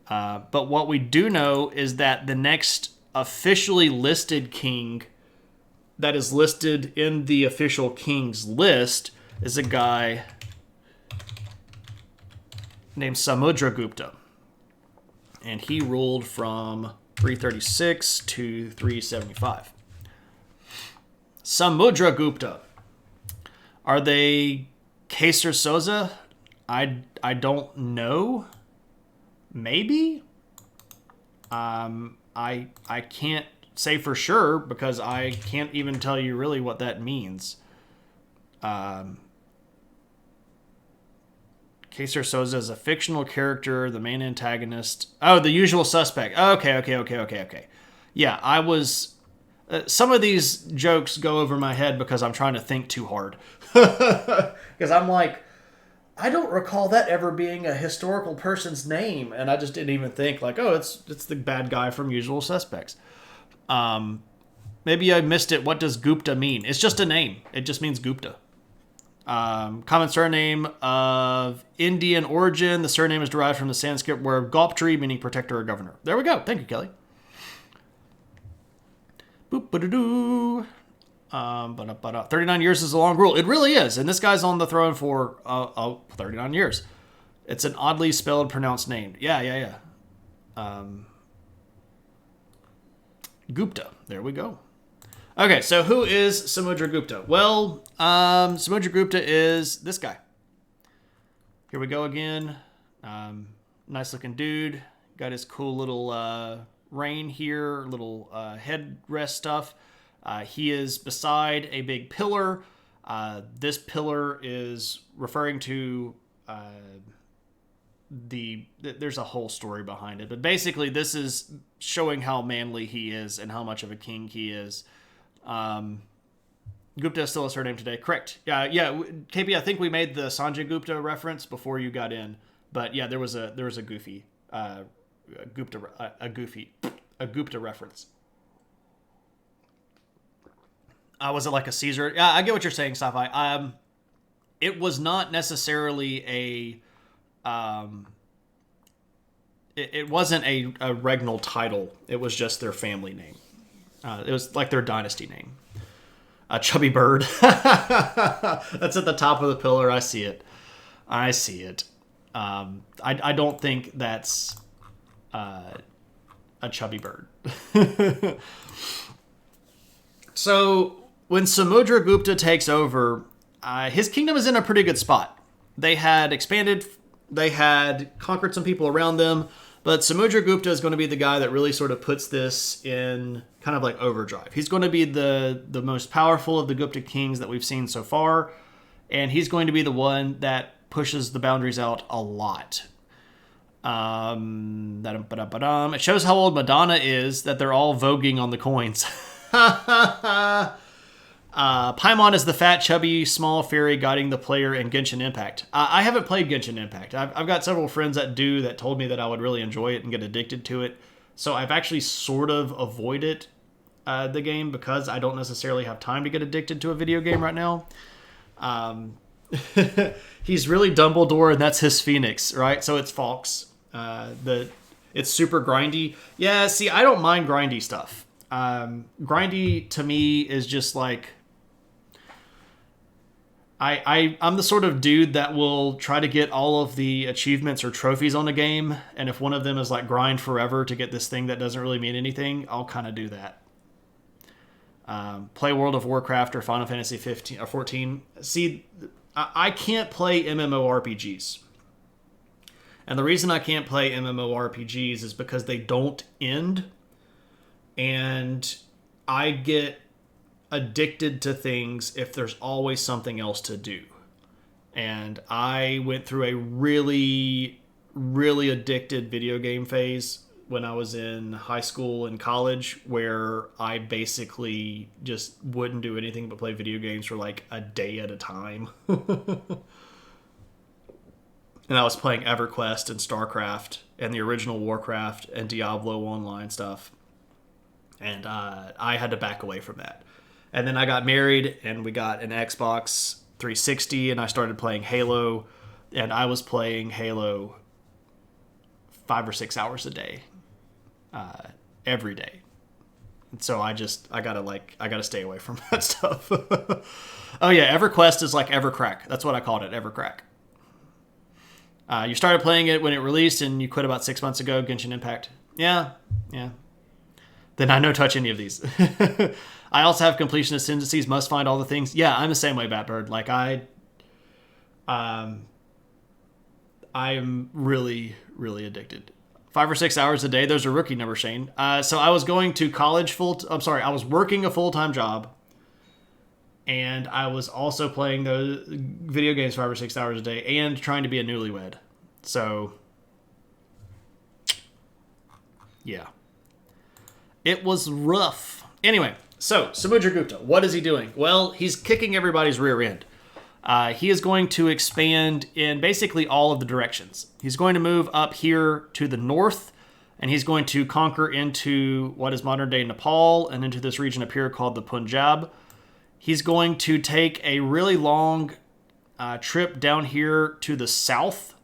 But what we do know is that the next officially listed king that is listed in the official king's list is a guy named Samudragupta. And he ruled from 336 to 375. Samudragupta. Are they Caesar Soza? I don't know. Maybe? I can't say for sure because I can't even tell you really what that means. Caesar Soza is a fictional character, the main antagonist. Oh, the usual suspect. Okay. Yeah, I was... some of these jokes go over my head because I'm trying to think too hard. Because I'm like, I don't recall that ever being a historical person's name. And I just didn't even think like, oh, it's the bad guy from Usual Suspects. Maybe I missed it. What does Gupta mean? It's just a name. It just means Gupta. Common surname of Indian origin. The surname is derived from the Sanskrit word Goptri, meaning protector or governor. There we go. Thank you, Kelly. Boop-ba-da-doo. 39 years is a long rule. It really is. And this guy's on the throne for 39 years. It's an oddly spelled, pronounced name. Yeah. Gupta. There we go. Okay, so who is Samudragupta? Well, Samudragupta is this guy. Here we go again. Nice looking dude. Got his cool little rein here, little headrest stuff. He is beside a big pillar. This pillar is referring to there's a whole story behind it. But basically, this is showing how manly he is and how much of a king he is. Gupta is still a surname today. Correct. Yeah. KB, I think we made the Sanjay Gupta reference before you got in. But yeah, there was a goofy Gupta reference. Was it like a Caesar? Yeah, I get what you're saying, Sci-Fi. It was not necessarily it wasn't a regnal title. It was just their family name. It was like their dynasty name. A chubby bird. That's at the top of the pillar. I see it. I don't think that's a chubby bird. So when Samudra Gupta takes over, his kingdom is in a pretty good spot. They had expanded, they had conquered some people around them, but Samudra Gupta is going to be the guy that really sort of puts this in kind of like overdrive. He's going to be the most powerful of the Gupta kings that we've seen so far, and he's going to be the one that pushes the boundaries out a lot. It shows how old Madonna is that they're all voguing on the coins. Paimon is the fat, chubby, small fairy guiding the player in Genshin Impact. I haven't played Genshin Impact. I've got several friends that do, that told me that I would really enjoy it and get addicted to it. So I've actually sort of avoided the game because I don't necessarily have time to get addicted to a video game right now. He's really Dumbledore, and that's his Phoenix, right? So it's Fawkes. It's super grindy. Yeah, see, I don't mind grindy stuff. Grindy to me is just like I'm the sort of dude that will try to get all of the achievements or trophies on the game, and if one of them is like grind forever to get this thing that doesn't really mean anything, I'll kind of do that. Play World of Warcraft or Final Fantasy 15 or 14. See, I can't play MMORPGs. And the reason I can't play MMORPGs is because they don't end. And I get addicted to things if there's always something else to do. And I went through a really, really addicted video game phase when I was in high school and college, where I basically just wouldn't do anything but play video games for like a day at a time. And I was playing EverQuest and StarCraft and the original Warcraft and Diablo Online stuff. And I had to back away from that. And then I got married and we got an Xbox 360 and I started playing Halo. And I was playing Halo 5 or 6 hours a day, every day. And so I gotta stay away from that stuff. Oh yeah, EverQuest is like Evercrack. That's what I called it, Evercrack. You started playing it when it released and you quit about 6 months ago, Genshin Impact. Yeah. Then I no touch any of these. I also have completionist tendencies, must find all the things. Yeah, I'm the same way, Batbird. Like I am really, really addicted. 5 or 6 hours a day. Those are rookie numbers, Shane. So I was going to college I was working a full-time job. And I was also playing those video games 5 or 6 hours a day and trying to be a newlywed. So, yeah. It was rough. Anyway, so Samudra Gupta, what is he doing? Well, he's kicking everybody's rear end. He is going to expand in basically all of the directions. He's going to move up here to the north, and he's going to conquer into what is modern-day Nepal and into this region up here called the Punjab. He's going to take a really long trip down here to the south.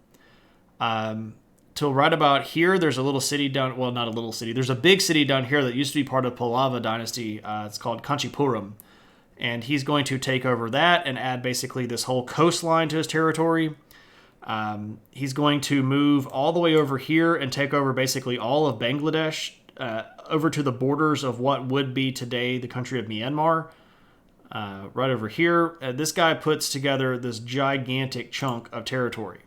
Till right about here, there's a little city down... Well, not a little city. There's a big city down here that used to be part of Pallava dynasty. It's called Kanchipuram. And he's going to take over that and add basically this whole coastline to his territory. He's going to move all the way over here and take over basically all of Bangladesh, over to the borders of what would be today the country of Myanmar. Right over here, this guy puts together this gigantic chunk of territory.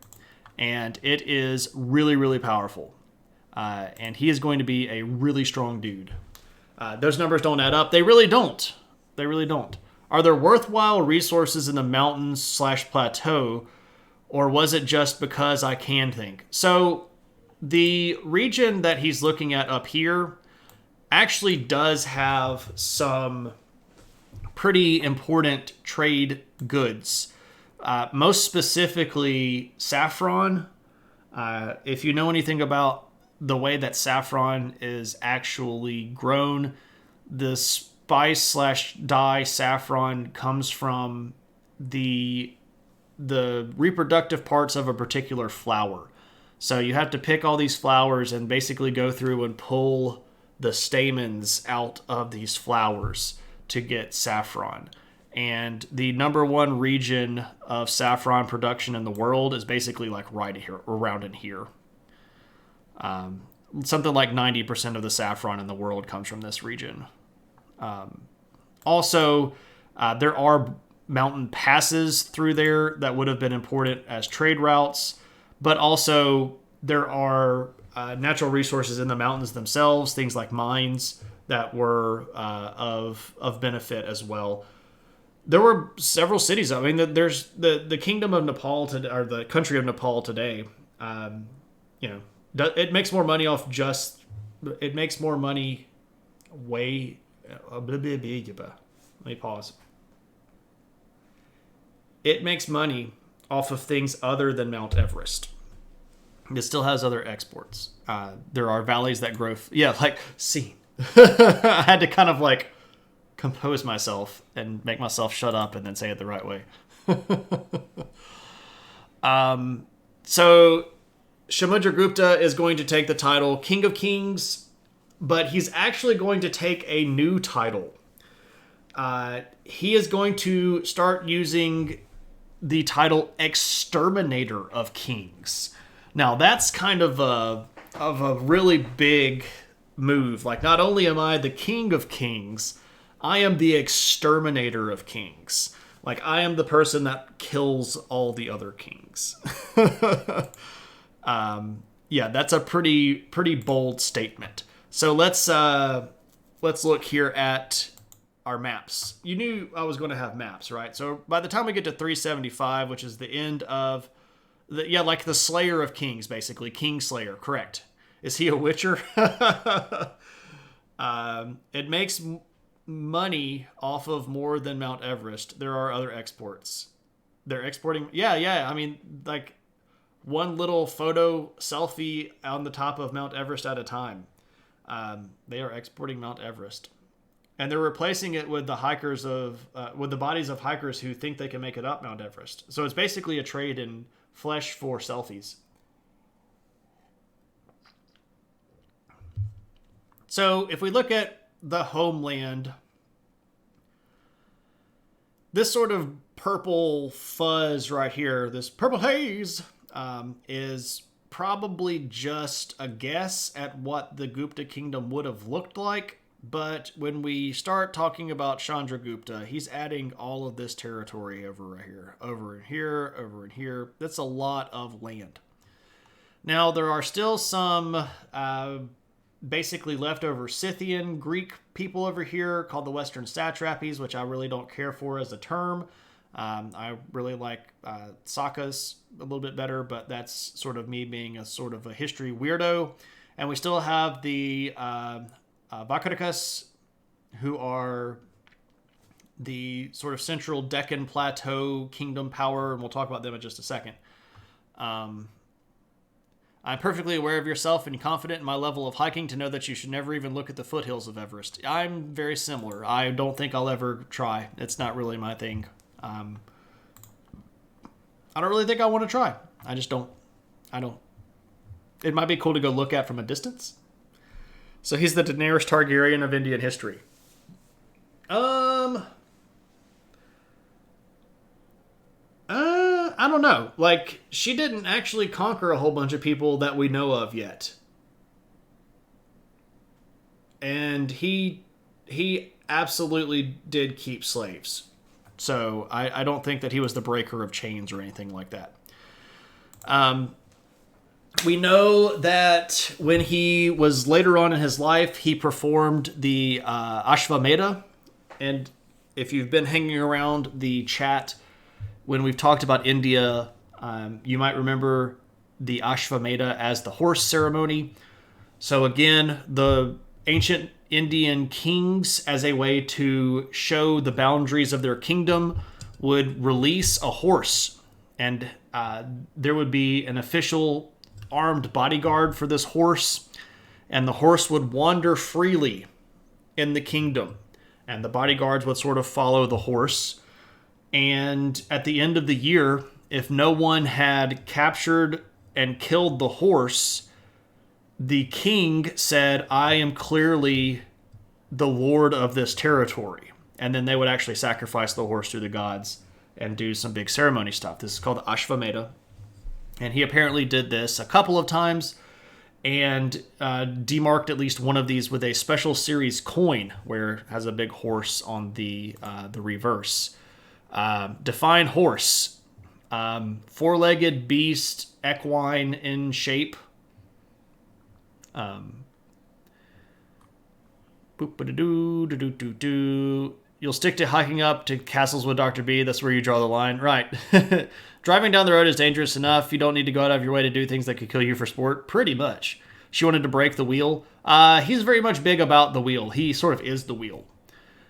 And it is really, really powerful. And he is going to be a really strong dude. Those numbers don't add up. They really don't. Are there worthwhile resources in the mountains /plateau? Or was it just because I can think? So the region that he's looking at up here actually does have some pretty important trade goods. Most specifically, saffron. If you know anything about the way that saffron is actually grown, the spice/dye saffron comes from the reproductive parts of a particular flower. So you have to pick all these flowers and basically go through and pull the stamens out of these flowers to get saffron. And the number one region of saffron production in the world is basically like right here, around in here. Something like 90% of the saffron in the world comes from this region. Also, there are mountain passes through there that would have been important as trade routes, but also there are natural resources in the mountains themselves, things like mines that were of benefit as well. There were several cities. I mean, there's the kingdom of Nepal or the country of Nepal today. It makes more money off it makes more money way. Let me pause. It makes money off of things other than Mount Everest. It still has other exports. There are valleys that grow. See, I had to kind of like compose myself and make myself shut up and then say it the right way. So Samudra Gupta is going to take the title King of Kings, but he's actually going to take a new title. He is going to start using the title Exterminator of Kings. Now that's kind of a really big move. Like, not only am I the King of Kings, I am the Exterminator of Kings. Like, I am the person that kills all the other kings. That's a pretty bold statement. So let's look here at our maps. You knew I was going to have maps, right? So by the time we get to 375, which is the end of like the Slayer of Kings, basically. King Slayer, correct. Is he a witcher? It makes money off of more than Mount Everest. There are other exports. They're exporting. Yeah. I mean, like one little photo selfie on the top of Mount Everest at a time. They are exporting Mount Everest. And they're replacing it with with the bodies of hikers who think they can make it up Mount Everest. So it's basically a trade in flesh for selfies. So if we look at the homeland, this sort of purple fuzz right here, this purple haze, is probably just a guess at what the Gupta kingdom would have looked like. But when we start talking about Chandragupta, he's adding all of this territory over right here, over in here, over in here. That's a lot of land. Now, there are still some basically leftover Scythian Greek people over here called the Western Satrapies, which I really don't care for as a term. I really like Sakas a little bit better, but that's sort of me being a sort of a history weirdo. And we still have the Vakarikas, who are the sort of central Deccan Plateau kingdom power, and we'll talk about them in just a second. I'm perfectly aware of yourself and confident in my level of hiking to know that you should never even look at the foothills of Everest. I'm very similar. I don't think I'll ever try. It's not really my thing. I don't really think I want to try. I don't. It might be cool to go look at from a distance. So he's the Daenerys Targaryen of Indian history. I don't know. Like, she didn't actually conquer a whole bunch of people that we know of yet. And he absolutely did keep slaves. So I don't think that he was the breaker of chains or anything like that. We know that when he was later on in his life, he performed the Ashvamedha. And if you've been hanging around the chat when we've talked about India, You might remember the Ashvamedha as the horse ceremony. So again, the ancient Indian kings, as a way to show the boundaries of their kingdom, would release a horse. And there would be an official armed bodyguard for this horse. And the horse would wander freely in the kingdom. And the bodyguards would sort of follow the horse. And at the end of the year, if no one had captured and killed the horse, the king said, I am clearly the lord of this territory. And then they would actually sacrifice the horse to the gods and do some big ceremony stuff. This is called the Ashvamedha. And he apparently did this a couple of times and demarked at least one of these with a special series coin where it has a big horse on the reverse. Define horse. Four-legged beast, equine in shape. You'll stick to hiking up to castles with Dr. B. That's where you draw the line. Right. Driving down the road is dangerous enough. You don't need to go out of your way to do things that could kill you for sport. Pretty much. She wanted to break the wheel. He's very much big about the wheel. He sort of is the wheel.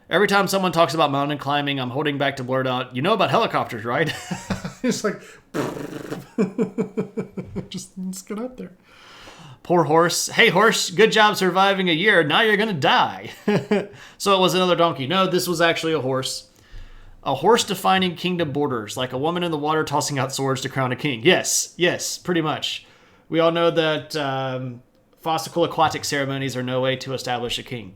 Every time someone talks about mountain climbing, I'm holding back to blurt out, you know about helicopters, right? It's like, just get up there. Poor horse. Hey, horse, good job surviving a year. Now you're going to die. So it was another donkey. No, this was actually a horse. A horse defining kingdom borders, like a woman in the water tossing out swords to crown a king. Yes, pretty much. We all know that fossicle aquatic ceremonies are no way to establish a king.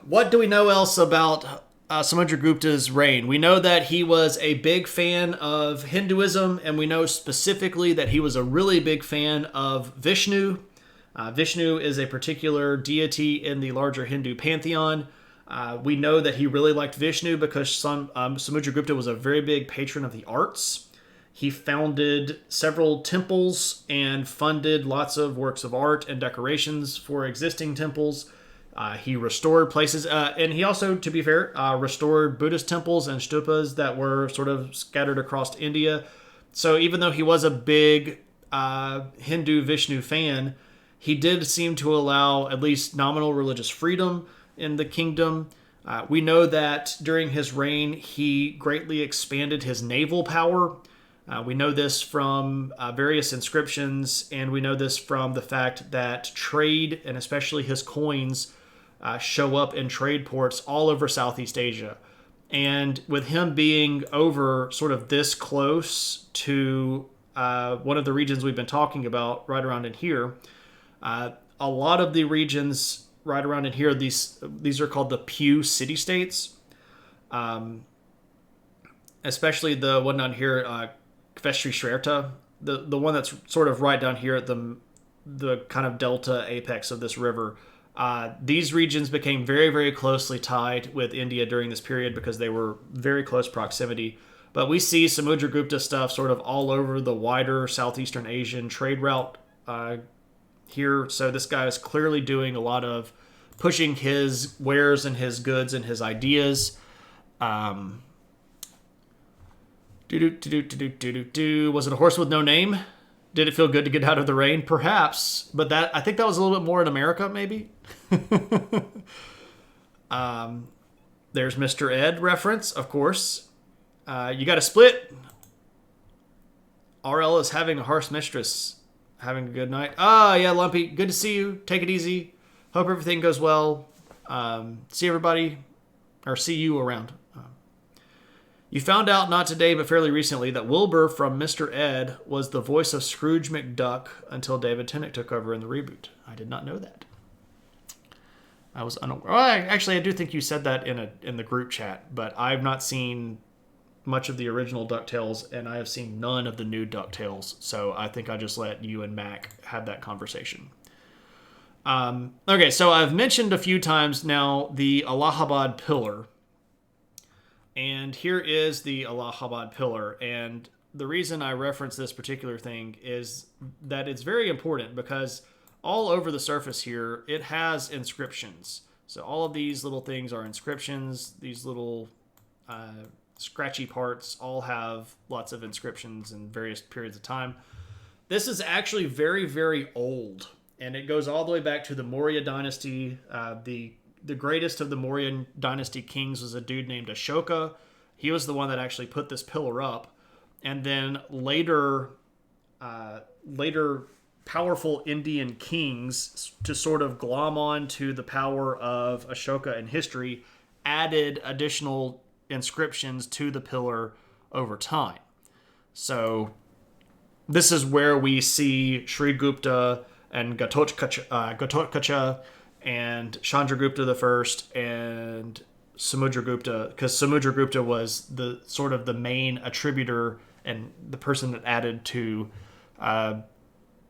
What do we know else about Samudragupta's reign? We know that he was a big fan of Hinduism, and we know specifically that he was a really big fan of Vishnu. Vishnu is a particular deity in the larger Hindu pantheon. We know that he really liked Vishnu because Samudragupta was a very big patron of the arts. He founded several temples and funded lots of works of art and decorations for existing temples. He restored places, and he also, to be fair, restored Buddhist temples and stupas that were sort of scattered across India. So even though he was a big Hindu Vishnu fan, he did seem to allow at least nominal religious freedom in the kingdom. We know that during his reign, he greatly expanded his naval power. We know this from various inscriptions, and we know this from the fact that trade, and especially his coins, show up in trade ports all over Southeast Asia. And with him being over sort of this close to one of the regions we've been talking about right around in here, a lot of the regions right around in here, these are called the Pew city-states, especially the one down here, Kveshri Shwerta, the one that's sort of right down here at the kind of delta apex of this river. These regions became very, very closely tied with India during this period because they were very close proximity. But we see Samudragupta stuff sort of all over the wider Southeastern Asian trade route here. So this guy is clearly doing a lot of pushing his wares and his goods and his ideas. Was it a horse with no name? Did it feel good to get out of the rain? Perhaps, but I think that was a little bit more in America, maybe. There's Mr. Ed reference, of course. You got a split. RL is having a harsh mistress. Having a good night. Oh, yeah, Lumpy. Good to see you. Take it easy. Hope everything goes well. See everybody, or see you around. You found out not today, but fairly recently, that Wilbur from Mr. Ed was the voice of Scrooge McDuck until David Tennant took over in the reboot. I did not know that. I was unaware. Well, actually, I do think you said that in the group chat, but I've not seen much of the original DuckTales, and I have seen none of the new DuckTales, so I think I just let you and Mac have that conversation. Okay, so I've mentioned a few times now the Allahabad Pillar. And here is the Allahabad Pillar. And the reason I reference this particular thing is that it's very important because all over the surface here, it has inscriptions. So all of these little things are inscriptions, these little scratchy parts, all have lots of inscriptions in various periods of time. This is actually very, very old, and it goes all the way back to the Maurya dynasty. The greatest of the Maurya dynasty kings was a dude named Ashoka. He was the one that actually put this pillar up, and then later powerful Indian kings, to sort of glom on to the power of Ashoka in history, added additional inscriptions to the pillar over time. So this is where we see Sri Gupta and Ghatotkacha and Chandragupta the First and Samudragupta, because Samudragupta was the sort of the main attributor and the person that added to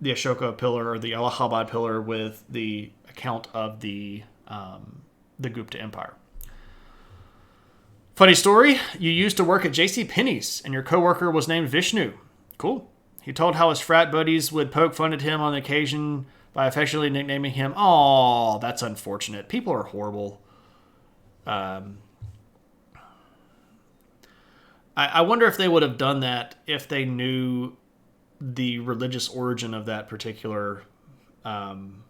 the Ashoka pillar, or the Allahabad pillar, with the account of the Gupta Empire. Funny story, you used to work at J.C. Penney's and your coworker was named Vishnu. Cool. He told how his frat buddies would poke fun at him on occasion by affectionately nicknaming him. "Aw, that's unfortunate. People are horrible." I wonder if they would have done that if they knew the religious origin of that particular name.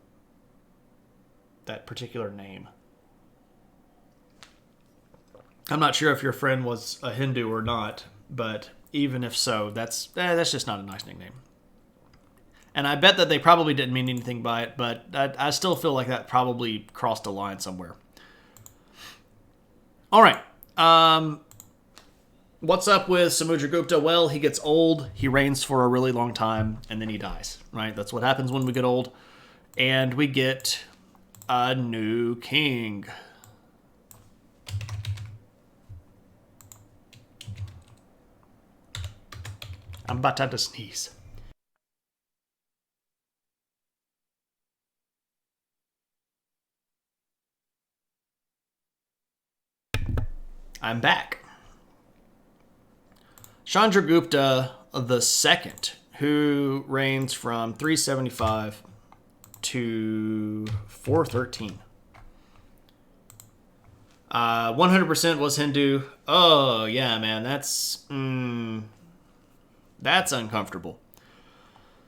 I'm not sure if your friend was a Hindu or not, but even if so, that's just not a nice nickname. And I bet that they probably didn't mean anything by it, but I still feel like that probably crossed a line somewhere. All right. What's up with Samudragupta? Well, he gets old, he reigns for a really long time, and then he dies, right? That's what happens when we get old. And we get a new king. I'm about to sneeze. I'm back. Chandragupta the Second, who reigns from 375 to 413. 100% was Hindu. Oh, yeah, man, that's uncomfortable.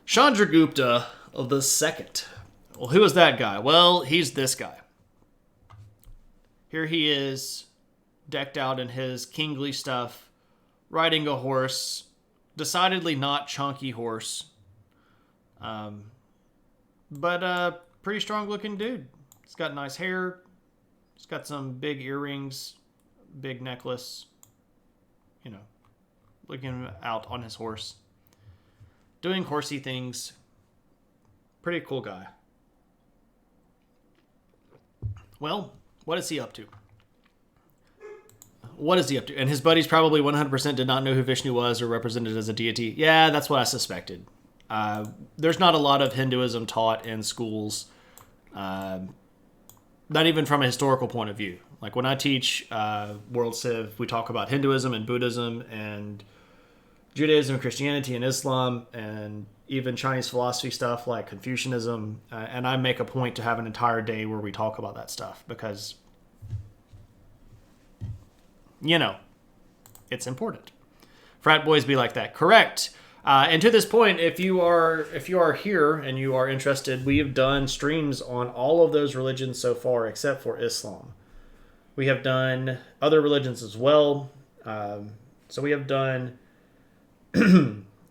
Chandragupta the Second. Well, who is that guy? Well, he's this guy. Here he is, decked out in his kingly stuff, riding a horse, decidedly not chunky horse, but a pretty strong looking dude. He's got nice hair, he's got some big earrings, big necklace, looking out on his horse, doing horsey things. Pretty cool guy. Well, what is he up to? What is he up to? And his buddies probably 100% did not know who Vishnu was or represented as a deity. Yeah, that's what I suspected. There's not a lot of Hinduism taught in schools, not even from a historical point of view. Like when I teach World Civ, we talk about Hinduism and Buddhism and Judaism, Christianity, and Islam, and even Chinese philosophy stuff like Confucianism. And I make a point to have an entire day where we talk about that stuff because, it's important. Frat boys be like that. Correct. And to this point, if you are here and you are interested, we have done streams on all of those religions so far, except for Islam. We have done other religions as well. So we have done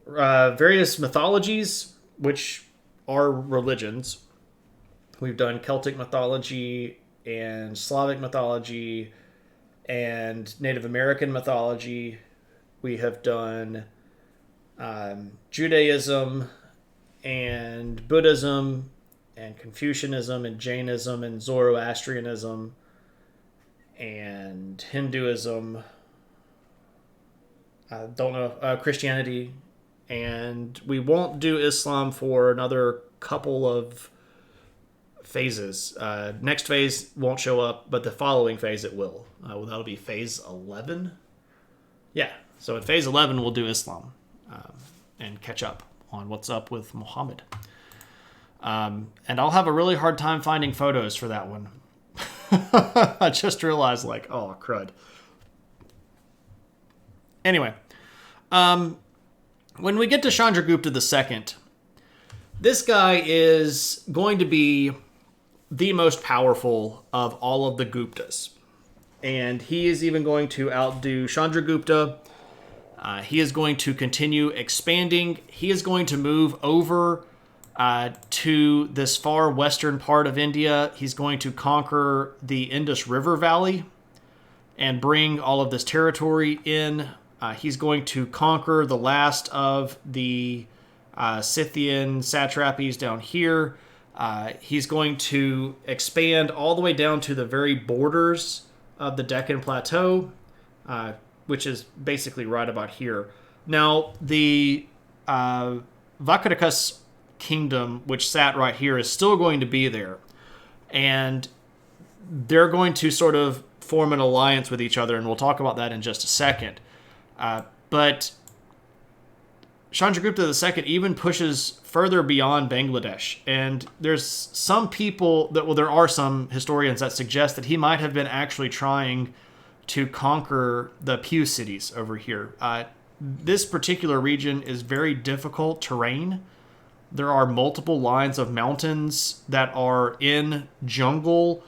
various mythologies, which are religions. We've done Celtic mythology and Slavic mythology and Native American mythology. We have done Judaism and Buddhism and Confucianism and Jainism and Zoroastrianism and Hinduism. I don't know, Christianity. And we won't do Islam for another couple of phases. Next phase won't show up, but the following phase it will. That'll be phase 11. Yeah, so in phase 11 we'll do Islam and catch up on what's up with Muhammad. And I'll have a really hard time finding photos for that one. I just realized, oh, crud. Anyway, when we get to Chandragupta II, this guy is going to be the most powerful of all of the Guptas. And he is even going to outdo Chandragupta. He is going to continue expanding. He is going to move over to this far western part of India. He's going to conquer the Indus River Valley and bring all of this territory in. He's going to conquer the last of the Scythian satrapies down here. He's going to expand all the way down to the very borders of the Deccan Plateau, which is basically right about here. Now, the Vakatakas kingdom, which sat right here, is still going to be there. And they're going to sort of form an alliance with each other, and we'll talk about that in just a second. But Chandragupta II even pushes further beyond Bangladesh. And there's some people there are some historians that suggest that he might have been actually trying to conquer the Pew cities over here. This particular region is very difficult terrain. There are multiple lines of mountains that are in jungle,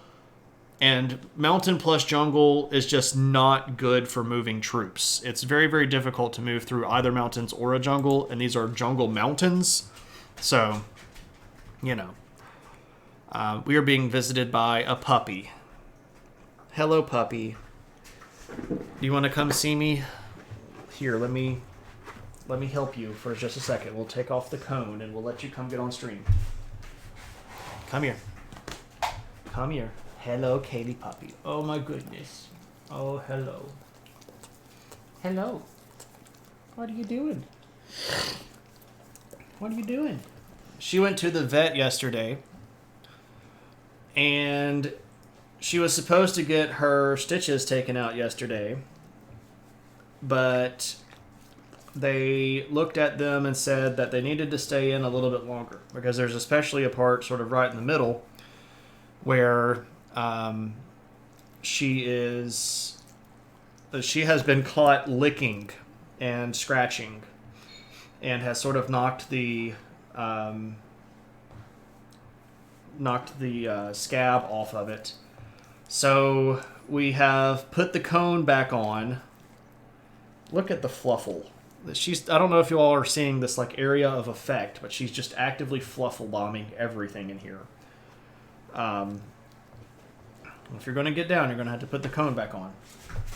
and mountain plus jungle is just not good for moving troops. It's very, very difficult to move through either mountains or a jungle, and these are jungle mountains. So, we are being visited by a puppy. Hello, puppy. Do you want to come see me? Here, let me help you for just a second. We'll take off the cone and we'll let you come get on stream. Come here. Come here. Hello, Kaylee puppy. Oh my goodness. Oh, hello. Hello. What are you doing? What are you doing? She went to the vet yesterday, and she was supposed to get her stitches taken out yesterday, but they looked at them and said that they needed to stay in a little bit longer because there's especially a part sort of right in the middle where she has been caught licking and scratching and has sort of knocked the scab off of it. So we have put the cone back on. Look at the fluffle. I don't know if you all are seeing this like area of effect, but she's just actively fluffle bombing everything in here. If you're going to get down, you're going to have to put the cone back on.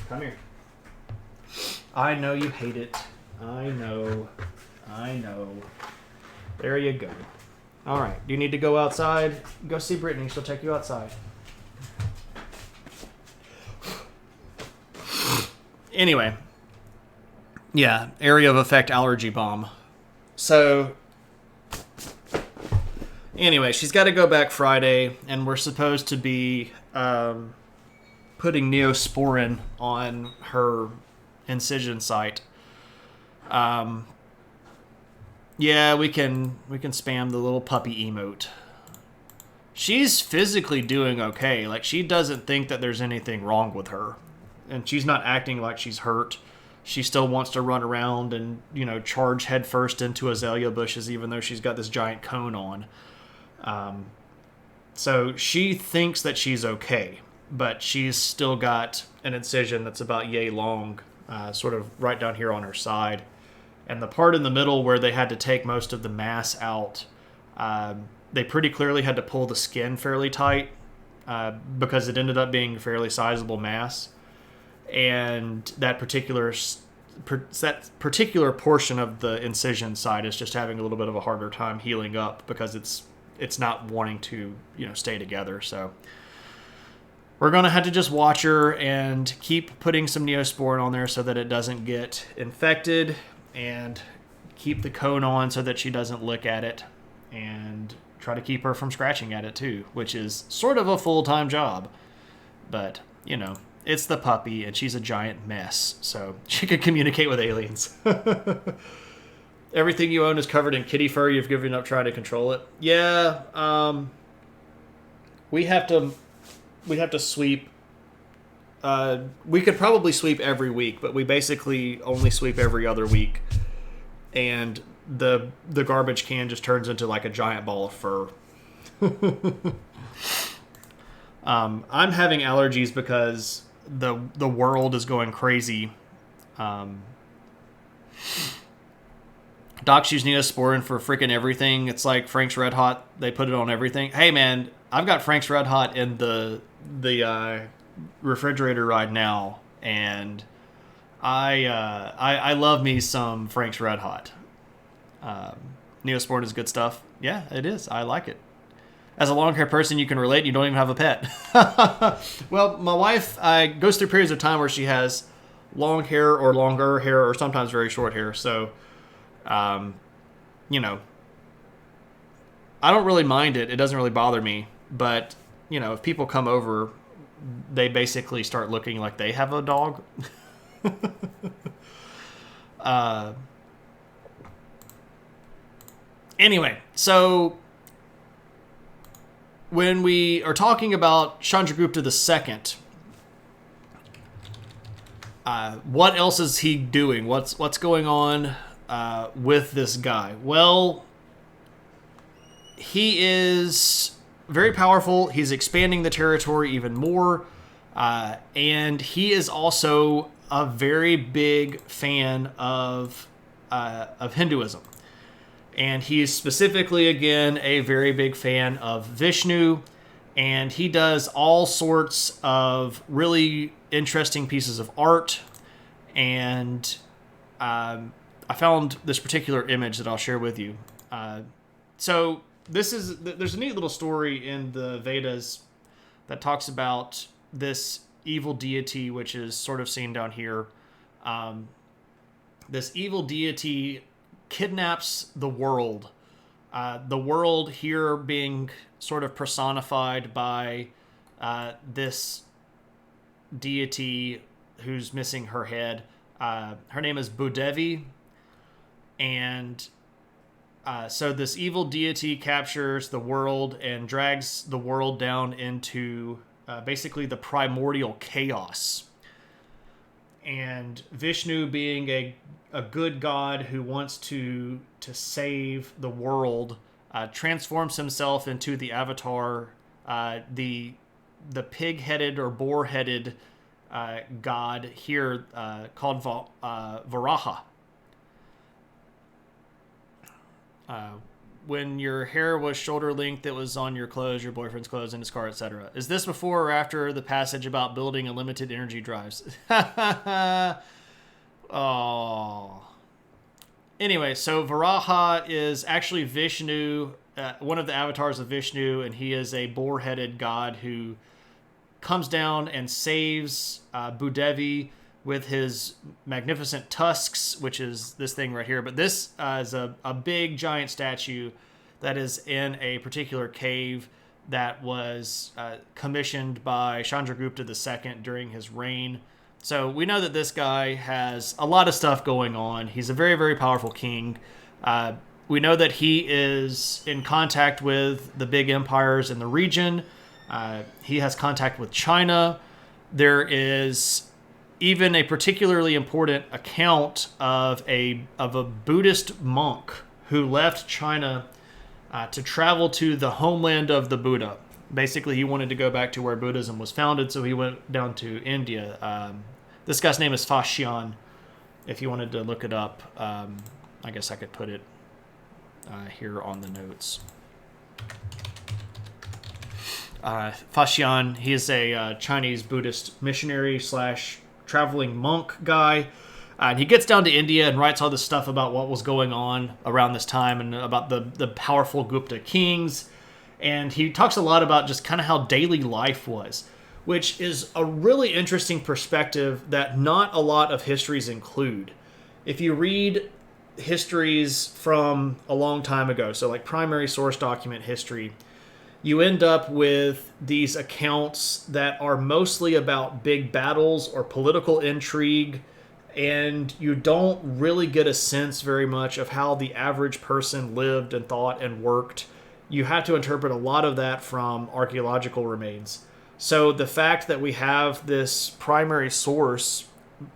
Come here. I know you hate it. I know. There you go. All right. Do you need to go outside? Go see Brittany. She'll take you outside. Anyway. Yeah, area of effect allergy bomb. So, anyway, she's got to go back Friday, and we're supposed to be putting Neosporin on her incision site. Yeah, we can spam the little puppy emote. She's physically doing okay. Like, she doesn't think that there's anything wrong with her, and she's not acting like she's hurt. She still wants to run around and, charge headfirst into azalea bushes, even though she's got this giant cone on. So she thinks that she's okay, but she's still got an incision that's about yay long, sort of right down here on her side. And the part in the middle where they had to take most of the mass out, they pretty clearly had to pull the skin fairly tight because it ended up being a fairly sizable mass. And that particular portion of the incision side is just having a little bit of a harder time healing up because it's not wanting to stay together. So we're gonna have to just watch her and keep putting some Neosporin on there so that it doesn't get infected, and keep the cone on so that she doesn't lick at it, and try to keep her from scratching at it too, which is sort of a full-time job, but it's the puppy, and she's a giant mess, so she could communicate with aliens. Everything you own is covered in kitty fur. You've given up trying to control it. Yeah, we have to sweep we could probably sweep every week, but we basically only sweep every other week. And the garbage can just turns into like a giant ball of fur. I'm having allergies because the world is going crazy. Docs use Neosporin for freaking everything. It's like Frank's Red Hot. They put it on everything. Hey man, I've got Frank's Red Hot in the refrigerator right now, and I love me some Frank's Red Hot. Neosporin is good stuff. Yeah, it is. I like it. As a long hair person, you can relate. You don't even have a pet. Well, my wife goes through periods of time where she has long hair or longer hair or sometimes very short hair. So, you know, I don't really mind it. It doesn't really bother me. But, you know, if people come over, they basically start looking like they have a dog. Anyway, so when we are talking about Chandragupta II, what else is he doing? What's going on with this guy? Well, he is very powerful. He's expanding the territory even more, and he is also a very big fan of Hinduism. And he is specifically, again, a very big fan of Vishnu. And he does all sorts of really interesting pieces of art. And I found this particular image that I'll share with you. So there's a neat little story in the Vedas that talks about this evil deity, which is sort of seen down here. This evil deity kidnaps the world. The world here being sort of personified by this deity who's missing her head. Her name is Bhudevi. And so this evil deity captures the world and drags the world down into basically the primordial chaos. And Vishnu, being a good god who wants to save the world, transforms himself into the avatar, the pig-headed or boar-headed god here called Varaha. When your hair was shoulder length, it was on your clothes, your boyfriend's clothes, in his car, etc. Is this before or after the passage about building unlimited energy drives? Oh. Anyway, so Varaha is actually Vishnu, one of the avatars of Vishnu, and he is a boar-headed god who comes down and saves Bhudevi with his magnificent tusks, which is this thing right here. But this is a big, giant statue that is in a particular cave that was commissioned by Chandragupta II during his reign. So we know that this guy has a lot of stuff going on. He's a very, very powerful king. We know that he is in contact with the big empires in the region. He has contact with China. There is even a particularly important account of a Buddhist monk who left China to travel to the homeland of the Buddha. Basically, he wanted to go back to where Buddhism was founded, so he went down to India. This guy's name is Fashion. If you wanted to look it up, I guess I could put it here on the notes. Fashion, he is a Chinese Buddhist missionary / traveling monk guy. And he gets down to India and writes all this stuff about what was going on around this time and about the powerful Gupta kings. And he talks a lot about just kind of how daily life was, which is a really interesting perspective that not a lot of histories include. If you read histories from a long time ago, so like primary source document history, you end up with these accounts that are mostly about big battles or political intrigue, and you don't really get a sense very much of how the average person lived and thought and worked. You have to interpret a lot of that from archaeological remains. So the fact that we have this primary source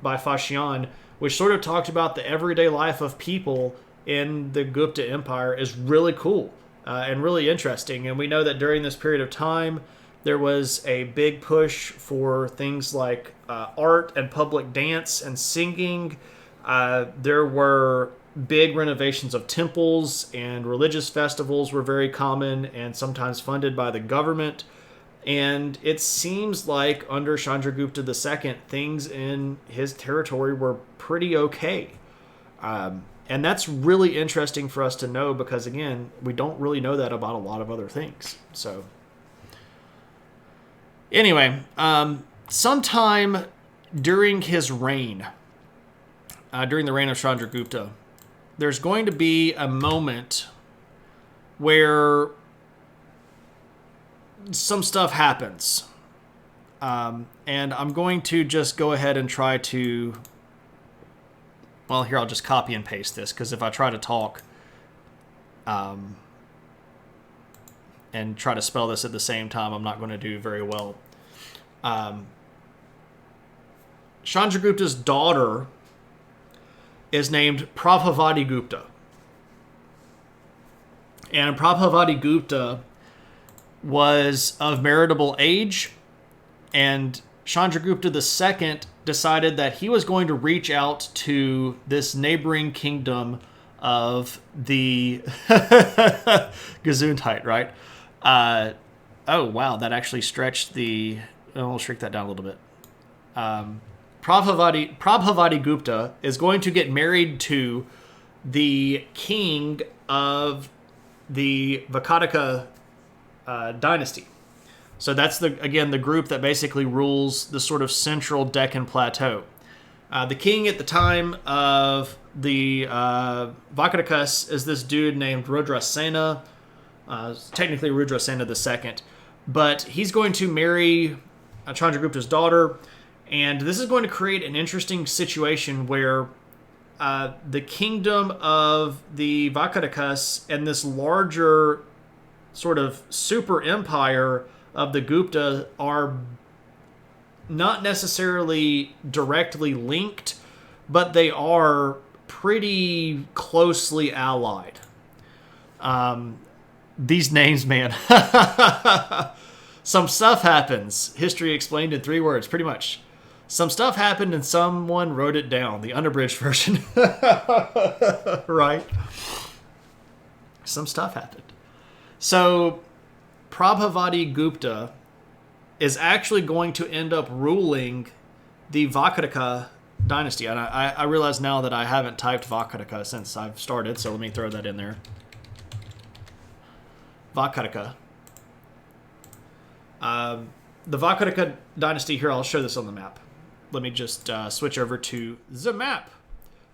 by Fashion, which sort of talked about the everyday life of people in the Gupta Empire, is really cool and really interesting. And we know that during this period of time, there was a big push for things like art and public dance and singing. There were big renovations of temples, and religious festivals were very common and sometimes funded by the government. And it seems like under Chandragupta II, things in his territory were pretty okay. And that's really interesting for us to know because, again, we don't really know that about a lot of other things. So, anyway, sometime during his reign, during the reign of Chandragupta, there's going to be a moment where some stuff happens. And I'm going to just go ahead and try to... Well, here, I'll just copy and paste this, because if I try to talk and try to spell this at the same time, I'm not going to do very well. Chandragupta's daughter is named Prabhavati Gupta. And Prabhavati Gupta was of meritable age, and Chandragupta II decided that he was going to reach out to this neighboring kingdom of the Gesundheit, right? Oh, wow, that actually stretched the... I'll shrink that down a little bit. Prabhavati Gupta is going to get married to the king of the Vakataka dynasty. So that's the group that basically rules the sort of central Deccan plateau. The king at the time of the Vakatakas is this dude named Rudrasena, technically Rudrasena II, but he's going to marry Chandragupta's daughter, and this is going to create an interesting situation where the kingdom of the Vakatakas and this larger sort of super empire of the Gupta are not necessarily directly linked, but they are pretty closely allied. These names, man. Some stuff happens. History explained in 3 words, pretty much. Some stuff happened and someone wrote it down. The unabridged version. Right? Some stuff happened. So, Prabhavati Gupta is actually going to end up ruling the Vakataka dynasty. And I realize now that I haven't typed Vakataka since I've started, so let me throw that in there. Vakataka. The Vakataka dynasty here, I'll show this on the map. Let me just switch over to the map.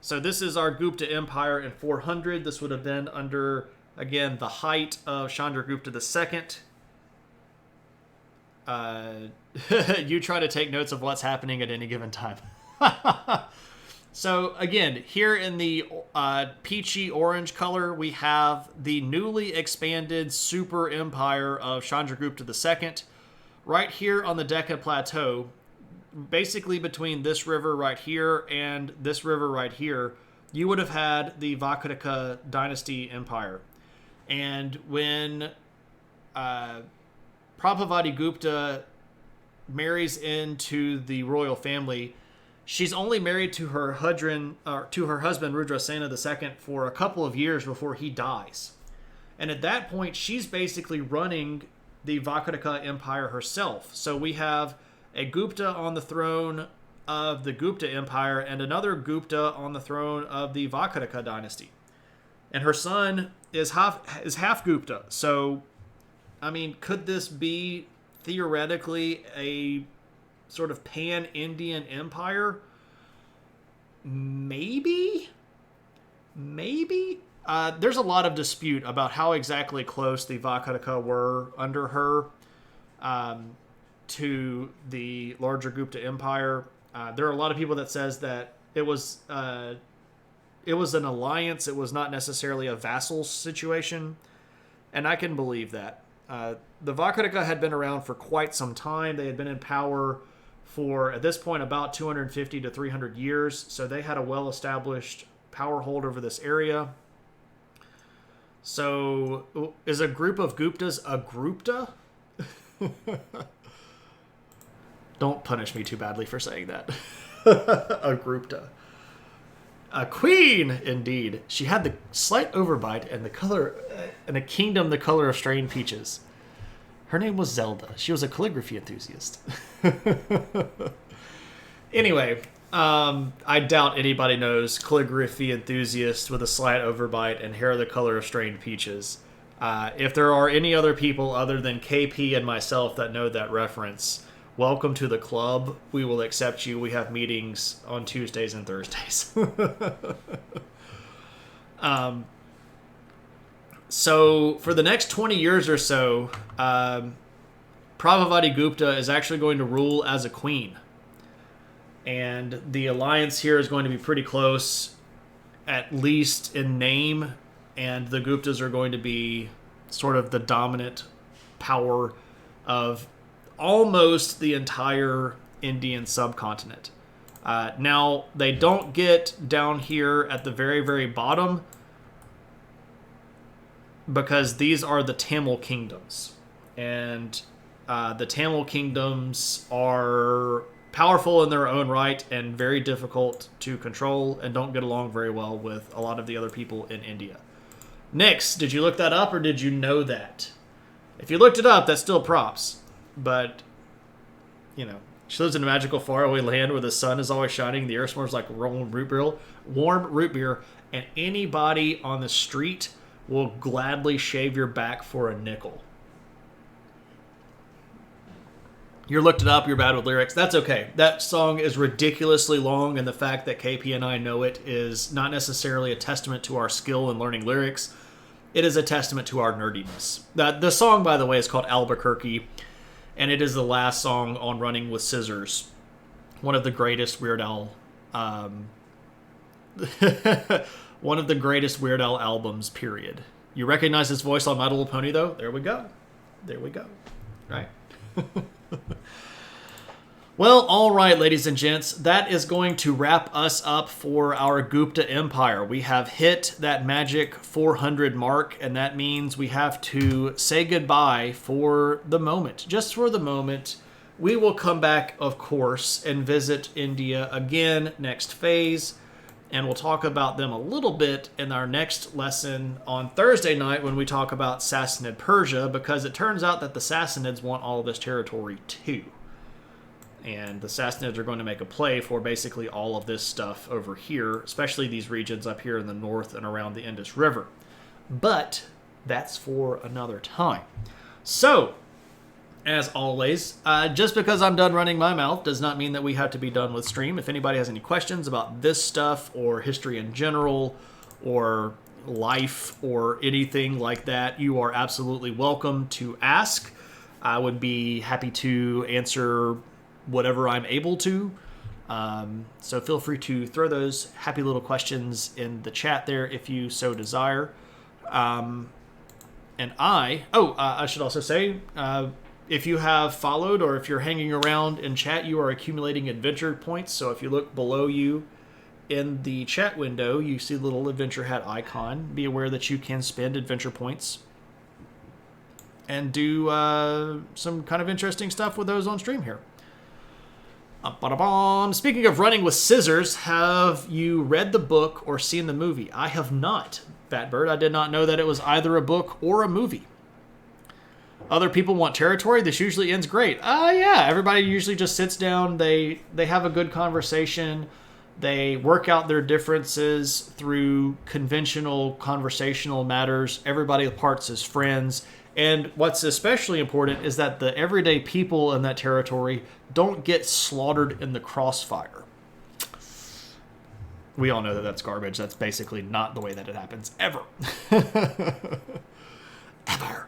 So this is our Gupta Empire in 400. This would have been under, again, the height of Chandragupta II. You try to take notes of what's happening at any given time. So again, here in the peachy orange color, we have the newly expanded super empire of Chandragupta II. Right here on the Deccan Plateau, basically between this river right here and this river right here, you would have had the Vakataka dynasty empire. And when Prabhavati Gupta marries into the royal family, she's only married to her husband Rudrasena II for a couple of years before he dies. And at that point, she's basically running the Vakataka Empire herself. So we have a Gupta on the throne of the Gupta Empire and another Gupta on the throne of the Vakataka dynasty. And her son is half Gupta. So, I mean, could this be theoretically a sort of pan-Indian empire? Maybe? There's a lot of dispute about how exactly close the Vakataka were under her to the larger Gupta Empire. There are a lot of people that says that it was an alliance. It was not necessarily a vassal situation, and I can believe that. The Vakataka had been around for quite some time. They had been in power for, at this point, about 250 to 300 years. So they had a well-established power hold over this area. So is a group of Guptas a Gupta? Don't punish me too badly for saying that. A Gupta. A queen, indeed. She had the slight overbite and the color, and a kingdom the color of strained peaches. Her name was Zelda. She was a calligraphy enthusiast. Anyway, I doubt anybody knows calligraphy enthusiast with a slight overbite and hair the color of strained peaches. If there are any other people other than KP and myself that know that reference, welcome to the club. We will accept you. We have meetings on Tuesdays and Thursdays. So for the next 20 years or so, Pravavati Gupta is actually going to rule as a queen. And the alliance here is going to be pretty close, at least in name. And the Guptas are going to be sort of the dominant power of almost the entire Indian subcontinent. Now, they don't get down here at the very, very bottom because these are the Tamil kingdoms. And the Tamil kingdoms are powerful in their own right and very difficult to control and don't get along very well with a lot of the other people in India. Nix, did you look that up or did you know that? If you looked it up, that's still props. But, you know, she lives in a magical faraway land where the sun is always shining, the air smells like warm root beer, and anybody on the street will gladly shave your back for a nickel. You looked it up, you're bad with lyrics. That's okay. That song is ridiculously long, and the fact that KP and I know it is not necessarily a testament to our skill in learning lyrics. It is a testament to our nerdiness. The song, by the way, is called Albuquerque, and it is the last song on Running with Scissors. One of the greatest Weird Al... one of the greatest Weird Al albums, period. You recognize his voice on My Little Pony, though? There we go. There we go. Right. Well, all right, ladies and gents, that is going to wrap us up for our Gupta Empire. We have hit that magic 400 mark, and that means we have to say goodbye for the moment. Just for the moment. We will come back, of course, and visit India again next phase, and we'll talk about them a little bit in our next lesson on Thursday night when we talk about Sassanid Persia, because it turns out that the Sassanids want all of this territory too. And the Sassanids are going to make a play for basically all of this stuff over here, especially these regions up here in the north and around the Indus River. But that's for another time. So, as always, just because I'm done running my mouth does not mean that we have to be done with stream. If anybody has any questions about this stuff or history in general or life or anything like that, you are absolutely welcome to ask. I would be happy to answer whatever I'm able to. So feel free to throw those happy little questions in the chat there if you so desire. And I should also say, if you have followed or if you're hanging around in chat, you are accumulating adventure points. So if you look below you in the chat window, you see the little adventure hat icon. Be aware that you can spend adventure points and do some kind of interesting stuff with those on stream here. Speaking of Running with Scissors, have you read the book or seen the movie? I have not, Fatbird. I did not know that it was either a book or a movie. Other people want territory. This usually ends great. Yeah, everybody usually just sits down. They have a good conversation. They work out their differences through conventional conversational matters. Everybody parts as friends. And what's especially important is that the everyday people in that territory don't get slaughtered in the crossfire. We all know that that's garbage. That's basically not the way that it happens, ever. Ever.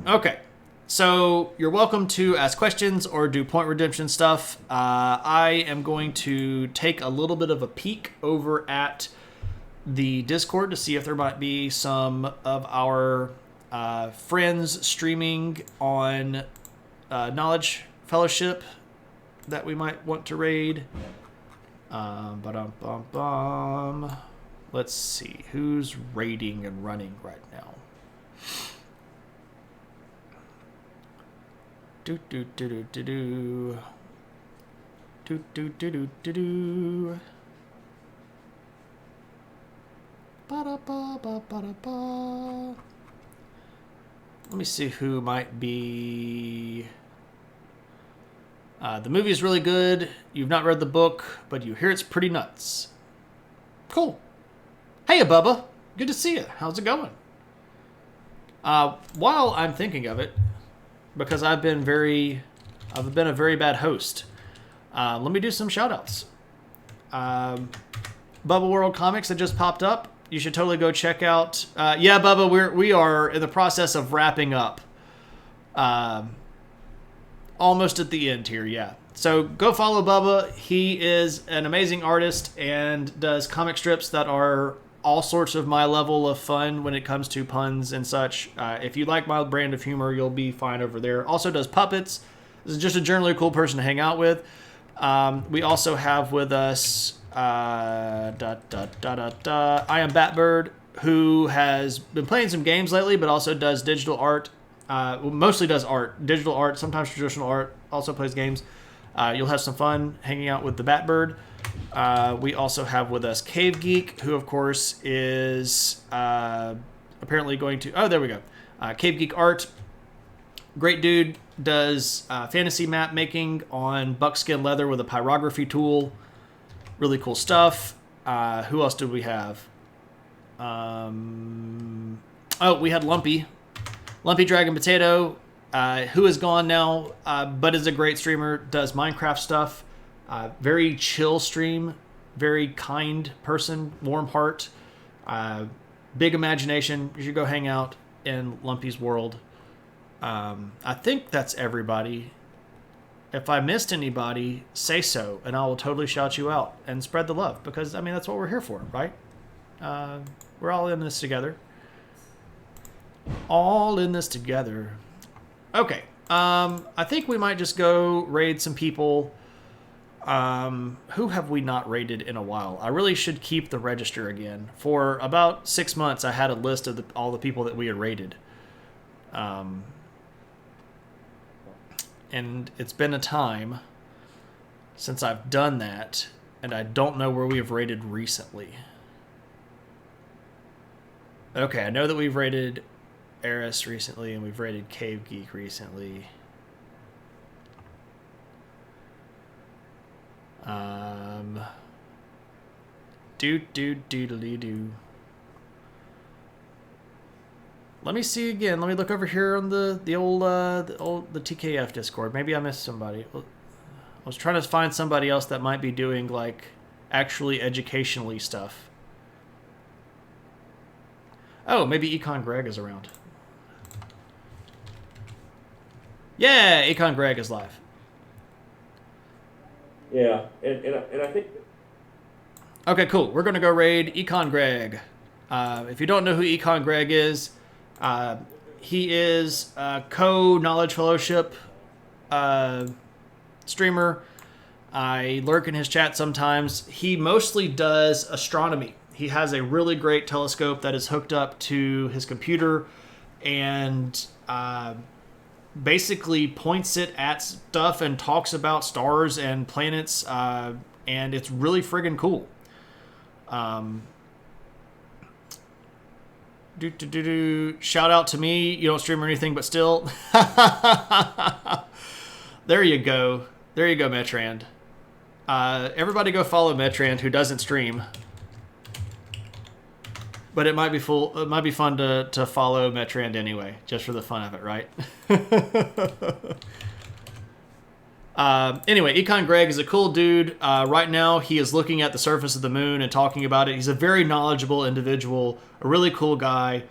Okay. So you're welcome to ask questions or do point redemption stuff. I am going to take a little bit of a peek over at the Discord to see if there might be some of our friends streaming on Knowledge Fellowship that we might want to raid. Let's see who's raiding and running right now. Do do do do do do. Do do do do do do. Ba da ba ba ba da ba. Let me see who might be. The movie is really good. You've not read the book, but you hear it's pretty nuts. Cool. Hey, Bubba. Good to see you. How's it going? While I'm thinking of it, because I've been a very bad host, let me do some shout-outs. Bubba World Comics that just popped up. You should totally go check out. Yeah, Bubba, we are in the process of wrapping up. Almost at the end here, yeah. So go follow Bubba. He is an amazing artist and does comic strips that are all sorts of my level of fun when it comes to puns and such. If you like my brand of humor, you'll be fine over there. Also does puppets. This is just a generally cool person to hang out with. We also have with us I Am Batbird, who has been playing some games lately, but also does digital art. Mostly does art, digital art, sometimes traditional art, also plays games. You'll have some fun hanging out with the Batbird. We also have with us Cave Geek, who of course is apparently going to... Oh, there we go. Cave Geek Art. Great dude. Does fantasy map making on buckskin leather with a pyrography tool. Really cool stuff. Who else did we have? Oh, we had Lumpy Dragon Potato, who is gone now, but is a great streamer, does Minecraft stuff. Very chill stream, very kind person, warm heart, big imagination. You should go hang out in Lumpy's world. I think that's everybody. If I missed anybody, say so, and I will totally shout you out and spread the love, because, I mean, that's what we're here for, right? We're all in this together. All in this together. Okay. I think we might just go raid some people. Who have we not raided in a while? I really should keep the register again. For about 6 months, I had a list of all the people that we had raided. And it's been a time since I've done that, and I don't know where we have raided recently. Okay, I know that we've raided Eris recently, and we've raided Cave Geek recently. Do. Let me see again. Let me look over here on the TKF Discord. Maybe I missed somebody. I was trying to find somebody else that might be doing like actually educationally stuff. Oh, maybe Econ Greg is around. Yeah, Econ Greg is live.
Yeah, and I think...
Okay, cool. We're going to go raid Econ Greg. If you don't know who Econ Greg is, he is a co-Knowledge Fellowship streamer. I lurk in his chat sometimes. He mostly does astronomy. He has a really great telescope that is hooked up to his computer and basically points it at stuff and talks about stars and planets, and it's really friggin' cool. Shout out to me. You don't stream or anything, but still. There you go. There you go, Metrand. Everybody go follow Metrand, who doesn't stream. But it might be It might be fun to follow Metrand anyway, just for the fun of it, right? Anyway, Econ Greg is a cool dude. Right now, he is looking at the surface of the moon and talking about it. He's a very knowledgeable individual, a really cool guy,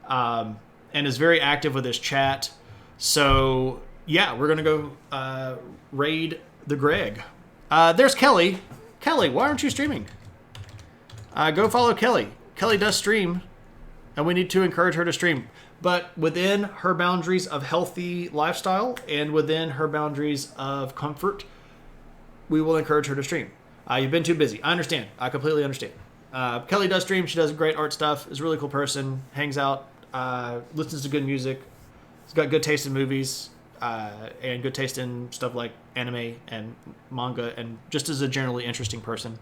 and is very active with his chat. So yeah, we're gonna go raid the Greg. There's Kelly. Kelly, why aren't you streaming? Go follow Kelly. Kelly does stream, and we need to encourage her to stream, but within her boundaries of healthy lifestyle and within her boundaries of comfort. We will encourage her to stream. You've been too busy. I understand. I completely understand. Kelly does stream. She does great art stuff. Is a really cool person. Hangs out. Listens to good music. She's got good taste in movies. And good taste in stuff like anime and manga. And just is a generally interesting person.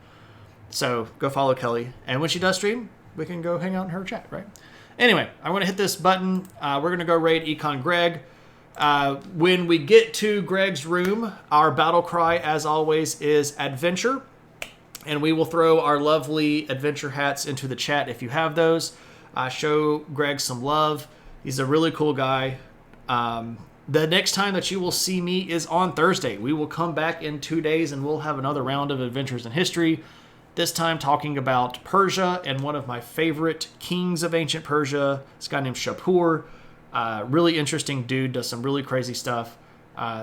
So go follow Kelly. And when she does stream, we can go hang out in her chat, right? Anyway, I'm going to hit this button. We're going to go raid Econ Greg. When we get to Greg's room, our battle cry, as always, is adventure. And we will throw our lovely adventure hats into the chat if you have those. Show Greg some love. He's a really cool guy. The next time that you will see me is on Thursday. We will come back in 2 days and we'll have another round of Adventures in History. This time talking about Persia and one of my favorite kings of ancient Persia, this guy named Shapur. Really interesting dude, does some really crazy stuff.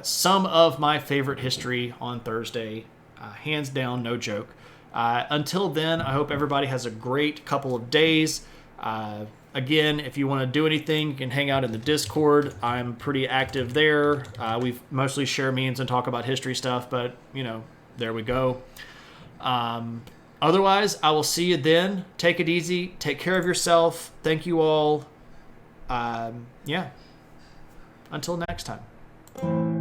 Some of my favorite history on Thursday, hands down, no joke. Until then, I hope everybody has a great couple of days. Again, if you want to do anything, you can hang out in the Discord. I'm pretty active there. We mostly share memes and talk about history stuff, but, there we go. Otherwise, I will see you then. Take it easy. Take care of yourself. Thank you all. Until next time.